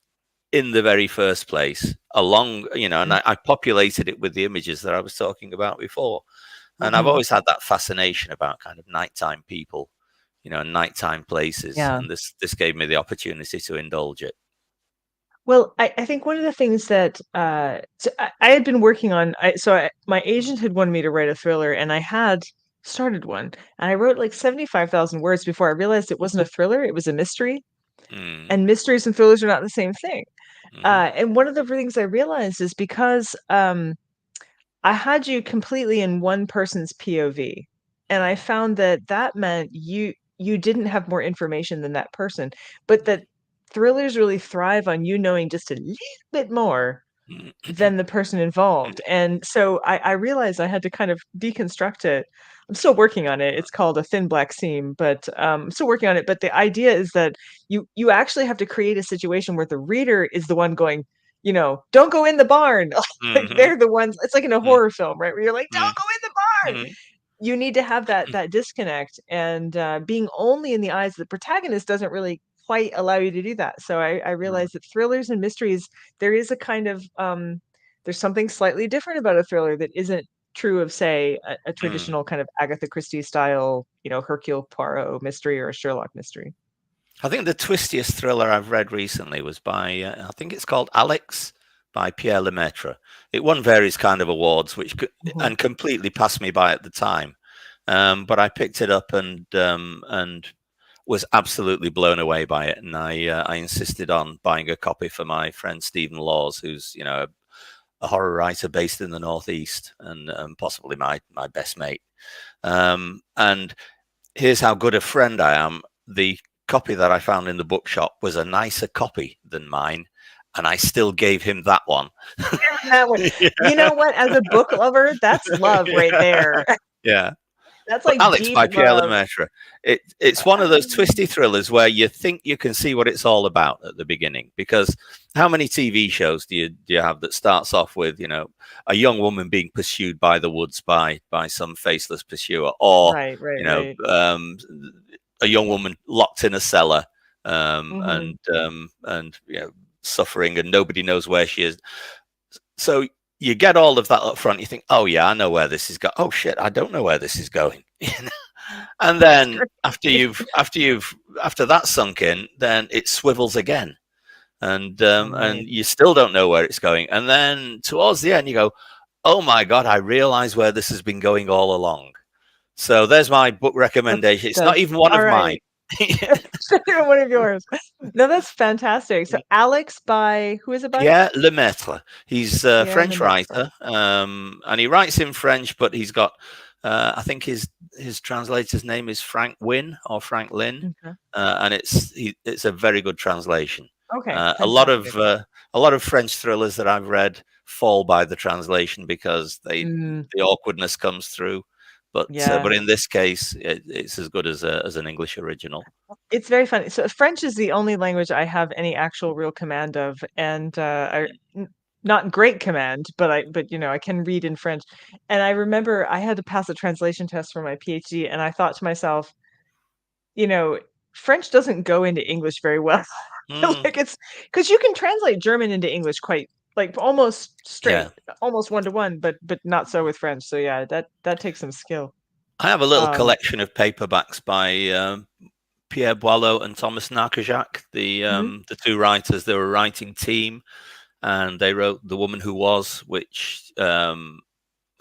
in the very first place, and I populated it with the images that I was talking about before. And I've always had that fascination about kind of nighttime people, nighttime places. Yeah. And this gave me the opportunity to indulge it. Well, I think one of the things that so I had been working on, my agent had wanted me to write a thriller, and I had started one, and I wrote like 75,000 words before I realized it wasn't a thriller; it was a mystery. And mysteries and thrillers are not the same thing. And one of the things I realized is because I had you completely in one person's POV, and I found that meant you didn't have more information than that person, but that thrillers really thrive on you knowing just a little bit more than the person involved. And so I realized I had to kind of deconstruct it. I'm still working on it. It's called A Thin Black Seam, but I'm still working on it. But the idea is that you actually have to create a situation where the reader is the one going, don't go in the barn. Like they're the ones. It's like in a horror film, right? Where you're like, don't go in the barn. You need to have that disconnect, and being only in the eyes of the protagonist doesn't really quite allow you to do that. So I realized that thrillers and mysteries, there is a kind of there's something slightly different about a thriller that isn't true of, say, a traditional kind of Agatha Christie style, Hercule Poirot mystery or a Sherlock mystery. I think the twistiest thriller I've read recently was by, I think it's called Alex by Pierre Lemaitre. It won various kind of awards, which and completely passed me by at the time. But I picked it up and was absolutely blown away by it. And I insisted on buying a copy for my friend Stephen Laws, who's, a horror writer based in the Northeast and possibly my best mate. And here's how good a friend I am. The copy that I found in the bookshop was a nicer copy than mine, and I still gave him that one. That one. Yeah. You know what? As a book lover, that's love right there. Yeah. That's like Alex by Pierre love. Lemaitre. It's one of those twisty thrillers where you think you can see what it's all about at the beginning, because how many TV shows do you have that starts off with, a young woman being pursued by the woods by some faceless pursuer, or a young woman locked in a cellar and suffering, and nobody knows where she is. So you get all of that up front. You think, oh yeah, I know where this is going. Oh shit, I don't know where this is going. And then after that sunk in, then it swivels again, and you still don't know where it's going. And then towards the end, you go, oh my god, I realize where this has been going all along. So there's my book recommendation. It's not even one of mine. One of yours. No, that's fantastic. So Alex by, who is it by? Yeah, Lemaitre. He's a French writer, and he writes in French, but he's got, I think his translator's name is Frank Wynn or Frank Lynn, and it's a very good translation. Okay. A lot of French thrillers that I've read fall by the translation because the awkwardness comes through. But in this case, it's as good as an English original. It's very funny. So French is the only language I have any actual real command of, and not great command, but I can read in French. And I remember I had to pass a translation test for my PhD, and I thought to myself, French doesn't go into English very well. Like it's because you can translate German into English quite, like, almost straight, almost one-to-one, but not so with French. So yeah, that takes some skill. I have a little collection of paperbacks by Pierre Boileau and Thomas Narcejac, the two writers. They were a writing team, and they wrote The Woman Who Was, which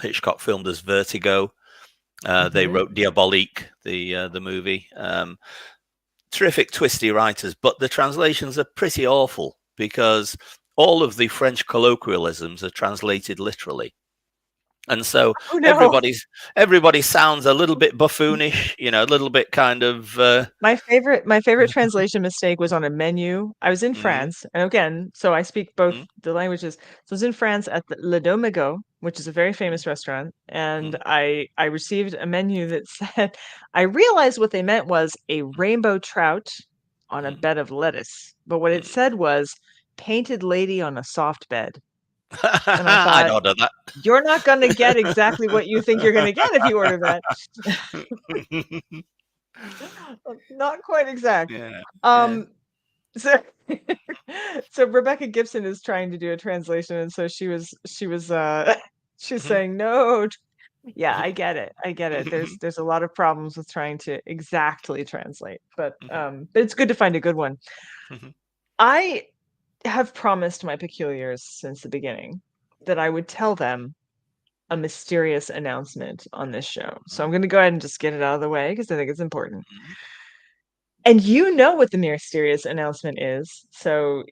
Hitchcock filmed as Vertigo. They wrote Diabolique, the movie. Terrific, twisty writers, but the translations are pretty awful because all of the French colloquialisms are translated literally. And so Oh, no. everybody sounds a little bit buffoonish, a little bit kind of. My favorite translation mistake was on a menu. I was in France, and again, so I speak both the languages. So I was in France at the Le Domingo, which is a very famous restaurant, and I received a menu that said, I realized what they meant was a rainbow trout on a bed of lettuce, but what it said was painted lady on a soft bed. And I thought, I'd order that. You're not going to get exactly what you think you're going to get if you order that. Not quite exact. Yeah. So so Rebecca Gibson is trying to do a translation, and so she was saying no. Yeah, I get it. There's a lot of problems with trying to exactly translate, but it's good to find a good one. I have promised my peculiars since the beginning that I would tell them a mysterious announcement on this show. So I'm going to go ahead and just get it out of the way because I think it's important. And you know what the mysterious announcement is. So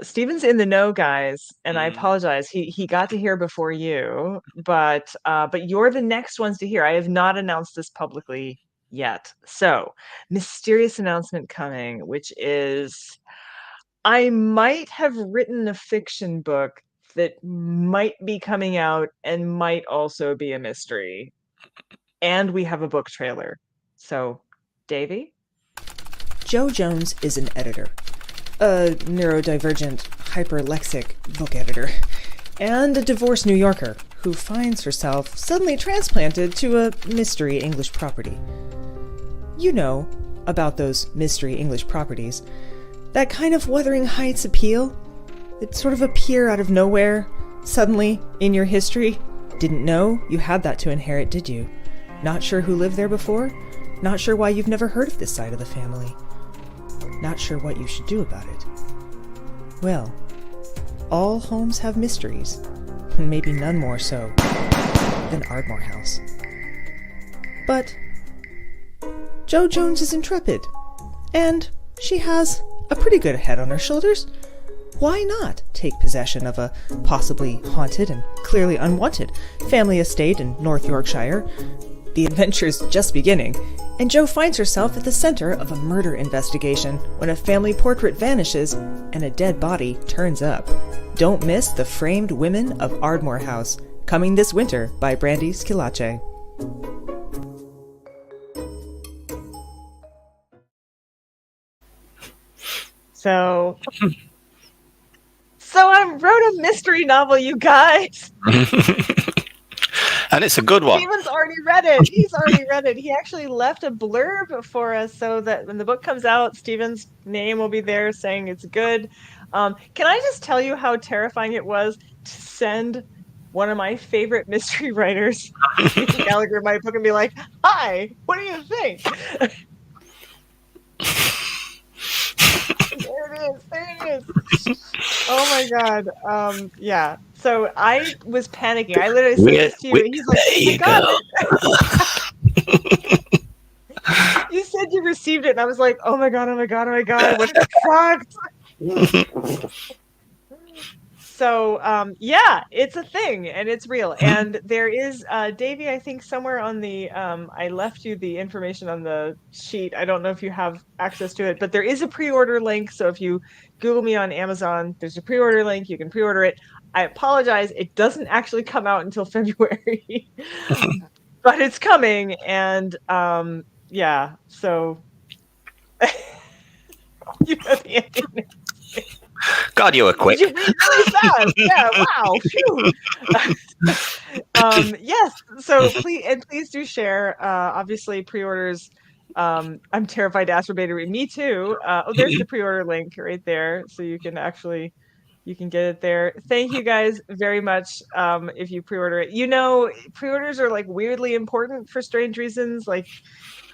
Stephen's in the know, guys, and I apologize. He got to hear before you, but you're the next ones to hear. I have not announced this publicly yet. So mysterious announcement coming, which is I might have written a fiction book that might be coming out and might also be a mystery. And we have a book trailer. So, Davey? Joe Jones is an editor, a neurodivergent, hyperlexic book editor, and a divorced New Yorker who finds herself suddenly transplanted to a mystery English property. You know about those mystery English properties. That kind of Wuthering Heights appeal. It sort of appear out of nowhere, suddenly, in your history. Didn't know you had that to inherit, did you? Not sure who lived there before? Not sure why you've never heard of this side of the family? Not sure what you should do about it? Well, all homes have mysteries, and maybe none more so than Ardmore House. But Jo Jones is intrepid, and she has a pretty good head on her shoulders. Why not take possession of a possibly haunted and clearly unwanted family estate in North Yorkshire? The adventure's just beginning, and Jo finds herself at the center of a murder investigation when a family portrait vanishes and a dead body turns up. Don't miss The Framed Women of Ardmore House, coming this winter by Brandy Schillace. So I wrote a mystery novel, you guys. And it's a good one. Stephen's already read it. He's already read it. He actually left a blurb for us so that when the book comes out, Stephen's name will be there saying it's good. Can I just tell you how terrifying it was to send one of my favorite mystery writers, Stephen Gallagher, my book and be like, "Hi, what do you think?" There it is. Oh my God. Yeah. So I was panicking. I literally said this to you. And he's like, "Oh my God." You said you received it, and I was like, "Oh my God, oh my God, oh my God, what if it sucked?" So yeah, it's a thing and it's real. And there is Davey, I think somewhere on the I left you the information on the sheet. I don't know if you have access to it, but there is a pre-order link. So if you Google me on Amazon, there's a pre-order link. You can pre-order it. I apologize, it doesn't actually come out until February, but it's coming. And yeah, so you know the ending. God, you were quick. You read really fast. Yeah, wow. Yes. So please do share. Obviously, pre-orders. I'm terrified to ask for beta read. Me too. Oh, there's the pre-order link right there, so you can get it there. Thank you guys very much. If you pre-order it, you know, pre-orders are like weirdly important for strange reasons. Like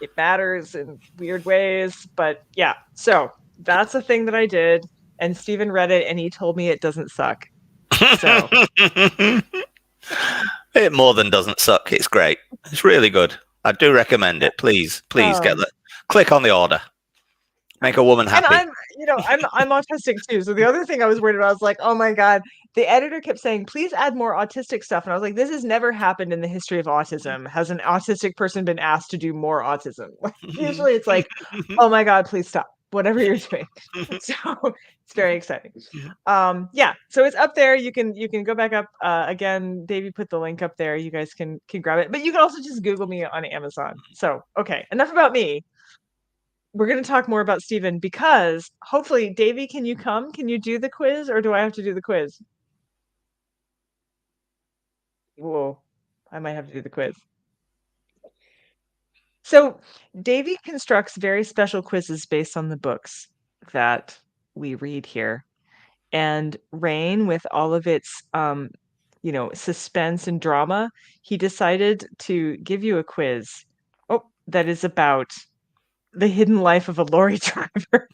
it matters in weird ways. But yeah, so that's a thing that I did. And Stephen read it, and he told me it doesn't suck. So it more than doesn't suck. It's great. It's really good. I do recommend it. Please get that. Click on the order. Make a woman happy. And I'm autistic too. So the other thing I was worried about, I was like, oh my God, the editor kept saying, please add more autistic stuff. And I was like, this has never happened in the history of autism. Has an autistic person been asked to do more autism? Usually it's like, oh my God, please stop, whatever you're doing. So it's very exciting. Yeah, so it's up there. You can go back up again. Davey put the link up there. You guys can grab it, but you can also just Google me on Amazon. So, okay, enough about me. We're going to talk more about Stephen because hopefully, Davey, can you come? Can you do the quiz, or do I have to do the quiz? Whoa, I might have to do the quiz. So Davey constructs very special quizzes based on the books that we read here. And Rain, with all of its suspense and drama, he decided to give you a quiz that is about the hidden life of a lorry driver.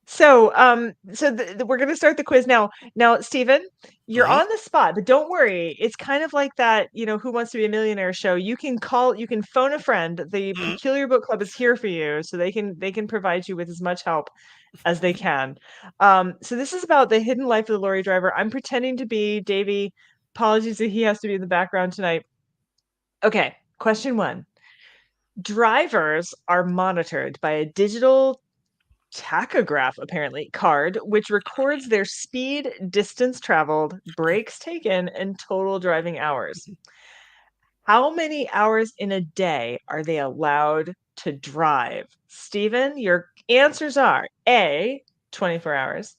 So we're going to start the quiz now. Now, Stephen, you're on the spot, but don't worry. It's kind of like that, Who Wants to Be a Millionaire show. You can phone a friend. The Peculiar Book Club is here for you, so they can provide you with as much help as they can. So this is about the hidden life of the lorry driver. I'm pretending to be Davey. Apologies that he has to be in the background tonight. Okay, question 1. Drivers are monitored by a digital tachograph, apparently, card, which records their speed, distance traveled, breaks taken, and total driving hours. How many hours in a day are they allowed to drive? Stephen, your answers are A, 24 hours,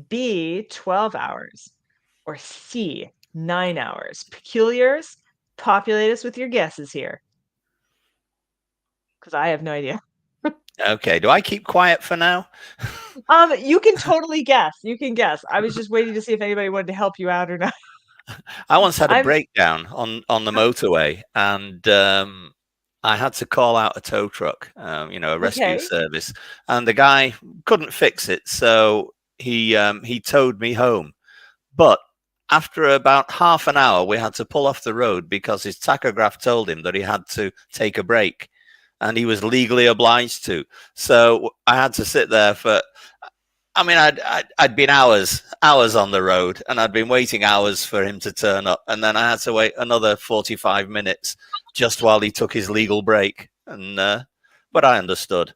B, 12 hours, or C, 9 hours. Peculiars, populate us with your guesses here, because I have no idea. Okay, do I keep quiet for now? You can totally guess. You can guess. I was just waiting to see if anybody wanted to help you out or not. I once had a breakdown on the motorway, and I had to call out a tow truck, a rescue service, and the guy couldn't fix it, so he towed me home. But after about half an hour, we had to pull off the road because his tachograph told him that he had to take a break. And he was legally obliged to. So I had to sit there for, I'd been hours on the road, and I'd been waiting hours for him to turn up. And then I had to wait another 45 minutes just while he took his legal break. And but I understood.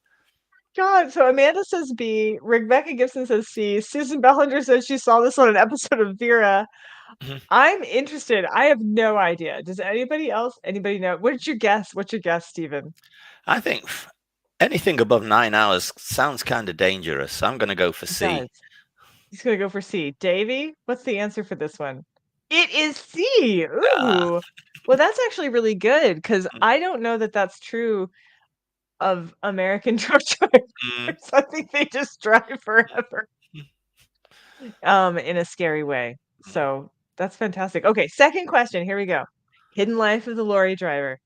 God, so Amanda says B, Rebecca Gibson says C, Susan Bellinger says she saw this on an episode of Vera. I'm interested. I have no idea. Does anybody know? What's your guess, Stephen? I think anything above 9 hours sounds kind of dangerous. I'm going to go for C. He's going to go for C. Davey, what's the answer for this one? It is C. Ooh. Well, that's actually really good, because I don't know that that's true of American truck drivers. I think they just drive forever in a scary way. So that's fantastic. Okay, second question. Here we go. Hidden life of the lorry driver.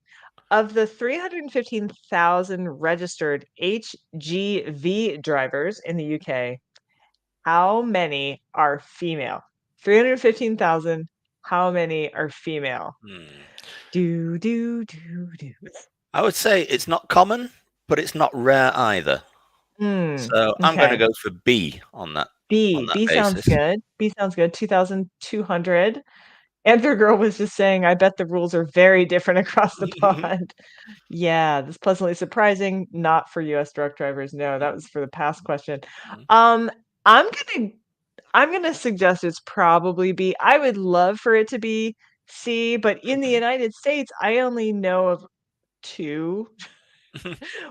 Of the 315,000 registered HGV drivers in the UK, how many are female? 315,000. How many are female? I would say it's not common, but it's not rare either. So I'm going to go for B on that. B sounds good. B sounds good. 2,200. Andrew Girl was just saying, I bet the rules are very different across the pond. Yeah, that's pleasantly surprising. Not for U.S. truck drivers. No, that was for the past question. I'm gonna suggest it's probably B. I would love for it to be C, but in the United States, I only know of 2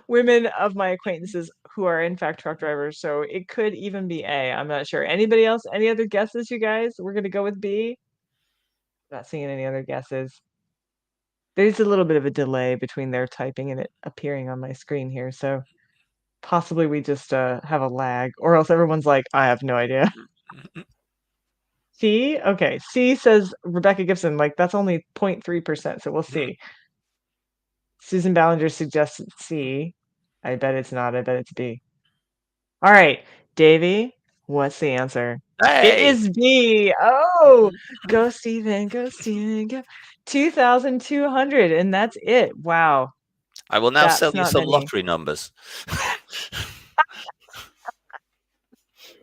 women of my acquaintances who are in fact truck drivers, so it could even be A. I'm not sure. Anybody else? Any other guesses, you guys? We're gonna go with B. Not seeing any other guesses. There's a little bit of a delay between their typing and it appearing on my screen here, so possibly we just have a lag, or else everyone's like, I have no idea. C? Okay, C says Rebecca Gibson, like that's only 0.3%, so we'll see. Susan Ballinger suggests C. I bet it's not. I bet it's B. All right, Davey, what's the answer? Hey! It is B. Oh, go Stephen, go. 2,200, and that's it. Wow. I will now That's sell you not some many. lottery numbers.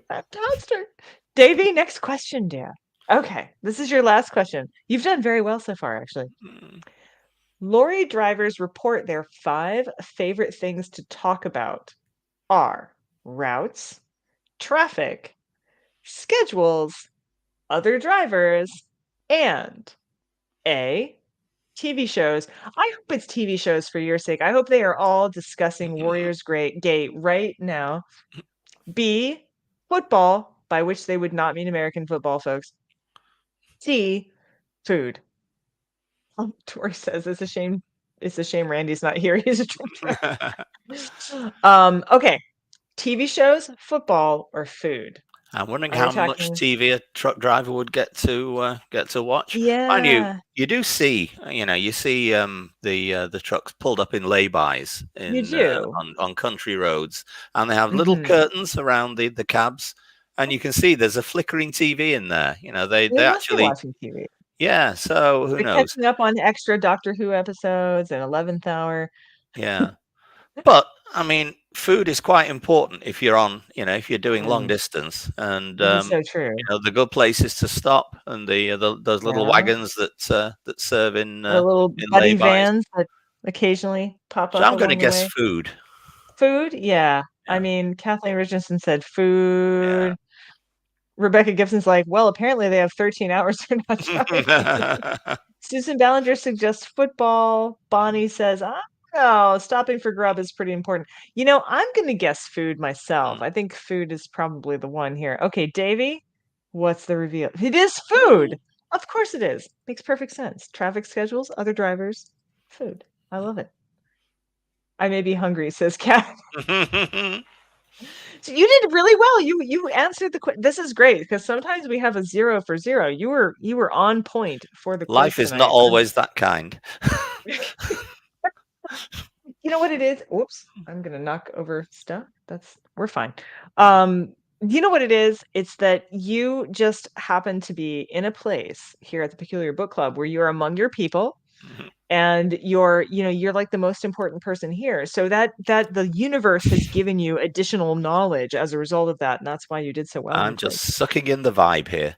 Fantastic. Davey, next question, dear. Okay, this is your last question. You've done very well so far, actually. Lorry drivers report their 5 favorite things to talk about are routes, traffic, schedules, other drivers, and A, TV shows. I hope it's TV shows for your sake. I hope they are all discussing Warriors Gate right now. B, football, by which they would not mean American football, folks. C, food. Tori says it's a shame. It's a shame Randy's not here. He's a truck driver. Okay. TV shows, football, or food? I'm wondering Are we how much talking- TV a truck driver would get to watch. Mind Yeah. you do see, you see the trucks pulled up in laybys You do. on country roads, and they have little Mhm. curtains around the cabs, and you can see there's a flickering TV in there. They They must be actually, watching TV. yeah. So who They're knows? catching up on extra Doctor Who episodes and 11th Hour. Yeah. But I mean, food is quite important if you're if you're doing long distance, and This is so true. the good places to stop, and those little Yeah. wagons that serve in The little in buddy laybys. vans that occasionally pop So up. I'm going to along the guess way. food. Food, yeah. I Yeah. mean, Kathleen Richardson said food. Yeah. Rebecca Gibson's like, well, apparently they have 13 hours. They're not driving. Susan Ballinger suggests football. Bonnie says, oh, stopping for grub is pretty important. I'm going to guess food myself. I think food is probably the one here. Okay, Davey, what's the reveal? It is food. Of course it is. Makes perfect sense. Traffic schedules, other drivers, food. I love it. I may be hungry, says Kat. So you did really well. You answered the question. This is great because sometimes we have a 0 for 0. You were on point for the quiz Life is tonight. not always that kind. You know what it is? Whoops, I'm gonna knock over stuff. We're fine. You know what it is? It's that you just happen to be in a place here at the Peculiar Book Club where you're among your people. And you're like the most important person here. So that the universe has given you additional knowledge as a result of that. And that's why you did so well. I'm just sucking in the vibe here.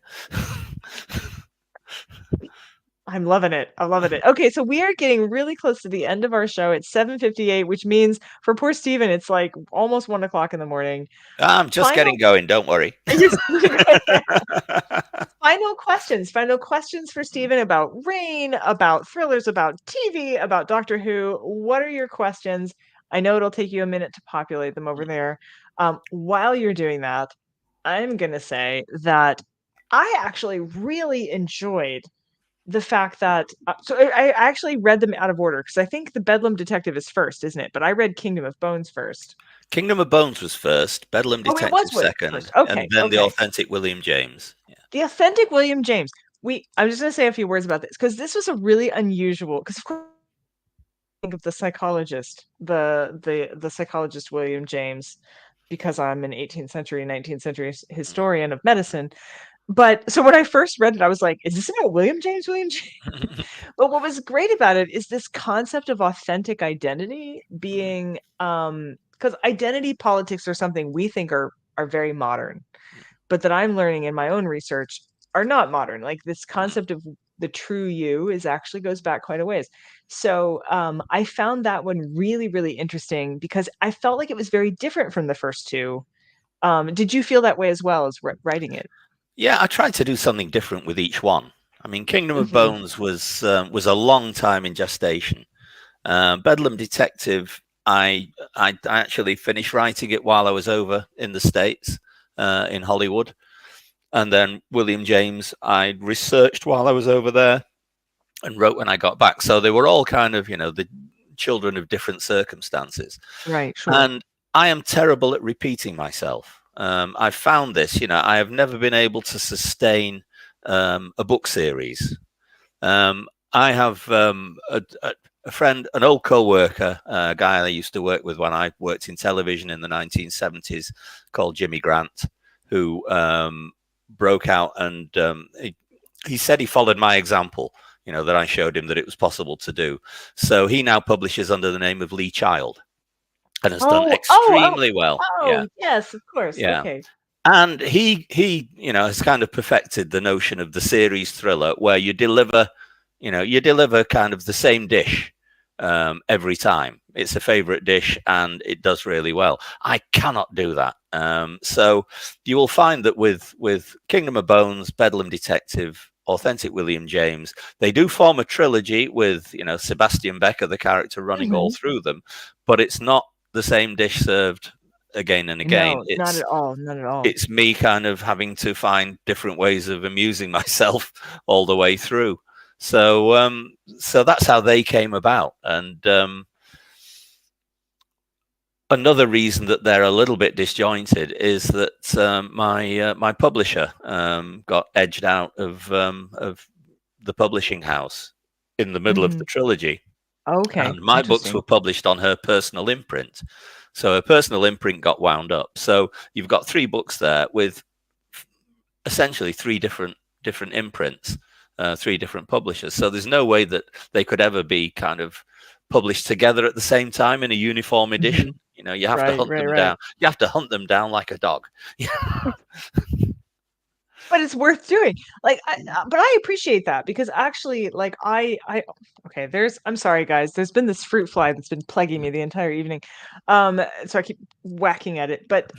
I'm loving it. I'm loving it. Okay, so we are getting really close to the end of our show. It's 7:58, which means for poor Stephen, it's like almost 1 o'clock in the morning. I'm just getting going. Don't worry. Final questions for Stephen about Rain, about thrillers, about TV, about Doctor Who. What are your questions? I know it'll take you a minute to populate them over there. While you're doing that, I'm going to say that I actually really enjoyed the fact that so I actually read them out of order because I think the Bedlam Detective is first, isn't it? But I read Kingdom of Bones first. Kingdom of Bones was first, Bedlam Detective second, and then the authentic William James. Yeah. The authentic William James. I'm just going to say a few words about this because this was a really unusual. Because of course, I think of the psychologist, the psychologist William James, because I'm an 18th century, 19th century historian of medicine. But so when I first read it, I was like, is this about William James? But what was great about it is this concept of authentic identity being, because identity politics are something we think are very modern, but that I'm learning in my own research are not modern. Like this concept of the true you actually goes back quite a ways. So I found that one really, really interesting because I felt like it was very different from the first two. Did you feel that way as well as writing it? Yeah, I tried to do something different with each one. I mean, Kingdom of Bones was a long time in gestation. Bedlam Detective, I actually finished writing it while I was over in the States, in Hollywood. And then William James, I researched while I was over there and wrote when I got back. So they were all kind of, the children of different circumstances. Right. Sure. And I am terrible at repeating myself. I found this, I have never been able to sustain a book series. I have a friend, an old co-worker, a guy I used to work with when I worked in television in the 1970s called Jimmy Grant, who broke out and he said he followed my example. that I showed him that it was possible to do. So he now publishes under the name of Lee Child and has done extremely well. Yeah. Yes, of course. Yeah. Okay. And he has kind of perfected the notion of the series thriller where you deliver kind of the same dish every time. It's a favorite dish and it does really well. I cannot do that. So you will find that with Kingdom of Bones, Bedlam Detective, Authentic William James, they do form a trilogy with, Sebastian Becker, the character, running all through them, but it's not the same dish served again and again. No, not at all. Not at all. It's me kind of having to find different ways of amusing myself all the way through. So so that's how they came about. And another reason that they're a little bit disjointed is that my publisher got edged out of the publishing house in the middle of the trilogy. Okay. And my books were published on her personal imprint. So her personal imprint got wound up. So you've got 3 books there with essentially 3 different imprints, 3 different publishers. So there's no way that they could ever be kind of published together at the same time in a uniform edition. You have to hunt them down. You have to hunt them down like a dog. But it's worth doing. But I appreciate that because actually, I'm sorry, guys. There's been this fruit fly that's been plaguing me the entire evening, so I keep whacking at it. But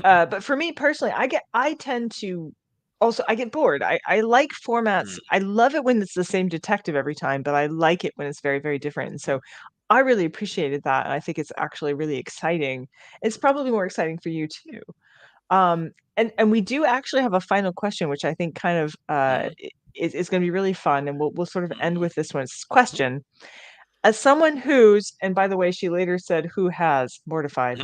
for me personally, I tend to also I get bored. I like formats. I love it when it's the same detective every time, but I like it when it's very, very different. And so I really appreciated that, and I think it's actually really exciting. It's probably more exciting for you too. And we do actually have a final question, which I think kind of is going to be really fun, and we'll sort of end with this one. It's this question: as someone who's, and by the way, she later said who has, mortified,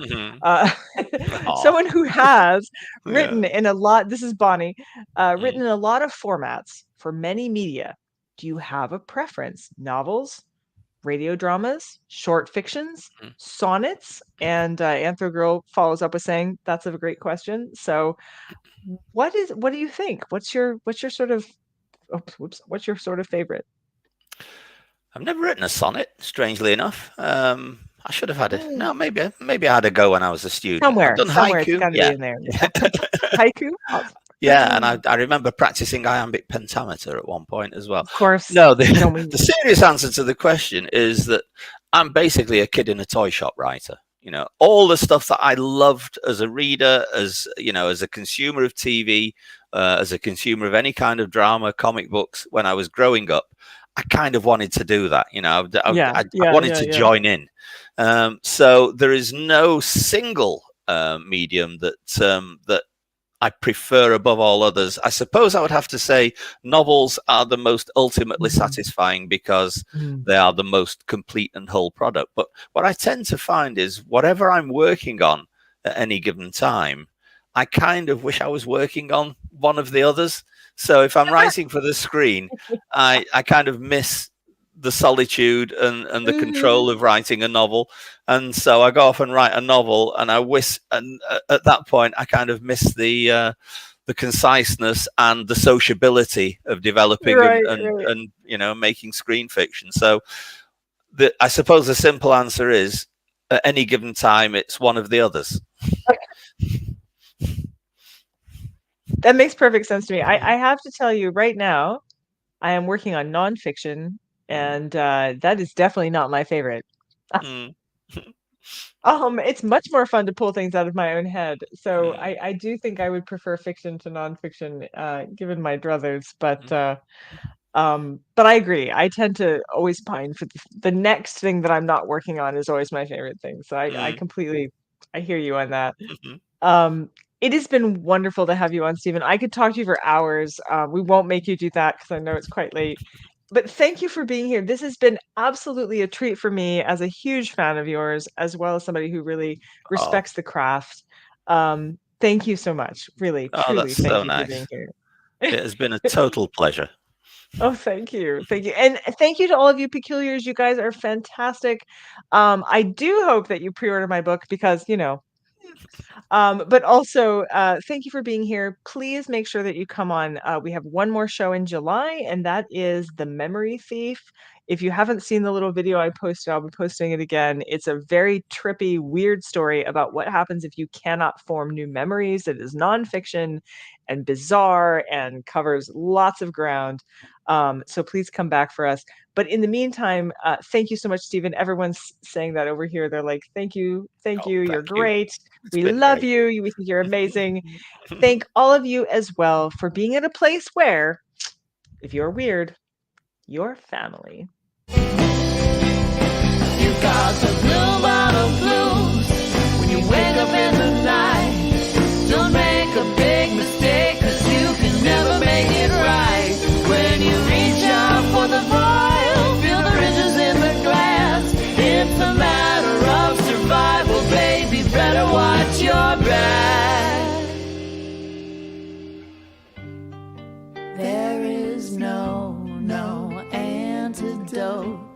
someone who has written in a lot. This is Bonnie, written in a lot of formats for many media. Do you have a preference? Novels, radio dramas, short fictions, sonnets, and Anthro Girl follows up with saying that's a great question. So what do you think? What's your sort of what's your sort of favorite? I've never written a sonnet, strangely enough. I should have had it. No, maybe I had a go when I was a student. Somewhere I've done haiku. It's gotta yeah. be in there. Haiku? Yeah, and I remember practicing iambic pentameter at one point as well. Of course. No, the serious answer to the question is that I'm basically a kid in a toy shop writer. All the stuff that I loved as a reader, as a consumer of TV, as a consumer of any kind of drama, comic books, when I was growing up, I kind of wanted to do that. I wanted to join in. So there is no single medium that I prefer above all others. I suppose I would have to say novels are the most ultimately satisfying because they are the most complete and whole product. But what I tend to find is whatever I'm working on at any given time, I kind of wish I was working on one of the others. So if I'm writing for the screen, I kind of miss the solitude and the control of writing a novel, and so I go off and write a novel, and I wish, and at that point I kind of miss the conciseness and the sociability of developing and making screen fiction. So I suppose the simple answer is at any given time it's one of the others. That makes perfect sense to me. I have to tell you right now, I am working on nonfiction, and that is definitely not my favorite. It's much more fun to pull things out of my own head. So I do think I would prefer fiction to nonfiction, given my druthers. But I agree. I tend to always pine for the next thing that I'm not working on is always my favorite thing. So I completely, I hear you on that. It has been wonderful to have you on, Stephen. I could talk to you for hours. We won't make you do that because I know it's quite late. But thank you for being here. This has been absolutely a treat for me as a huge fan of yours, as well as somebody who really respects the craft. Thank you so much. Really, truly, that's thank so you nice. for being here. It has been a total pleasure. Oh, thank you. Thank you. And thank you to all of you peculiars. You guys are fantastic. I do hope that you pre-order my book because, But also, thank you for being here. Please make sure that you come on. We have one more show in July, and that is The Memory Thief. If you haven't seen the little video I posted, I'll be posting it again. It's a very trippy, weird story about what happens if you cannot form new memories. It is nonfiction and bizarre and covers lots of ground. So please come back for us. But in the meantime, thank you so much, Stephen. Everyone's saying that over here. They're like, thank you, you're great. We love you. We think you're amazing. Thank all of you as well for being at a place where, if you're weird, you're family. You got the blue bottle blues when you wake up in the night. Don't make a big mistake, 'cause you can never make it right. When you reach out for the vial, feel the ridges in the glass. It's a matter of survival, baby, better watch your back. There is no antidote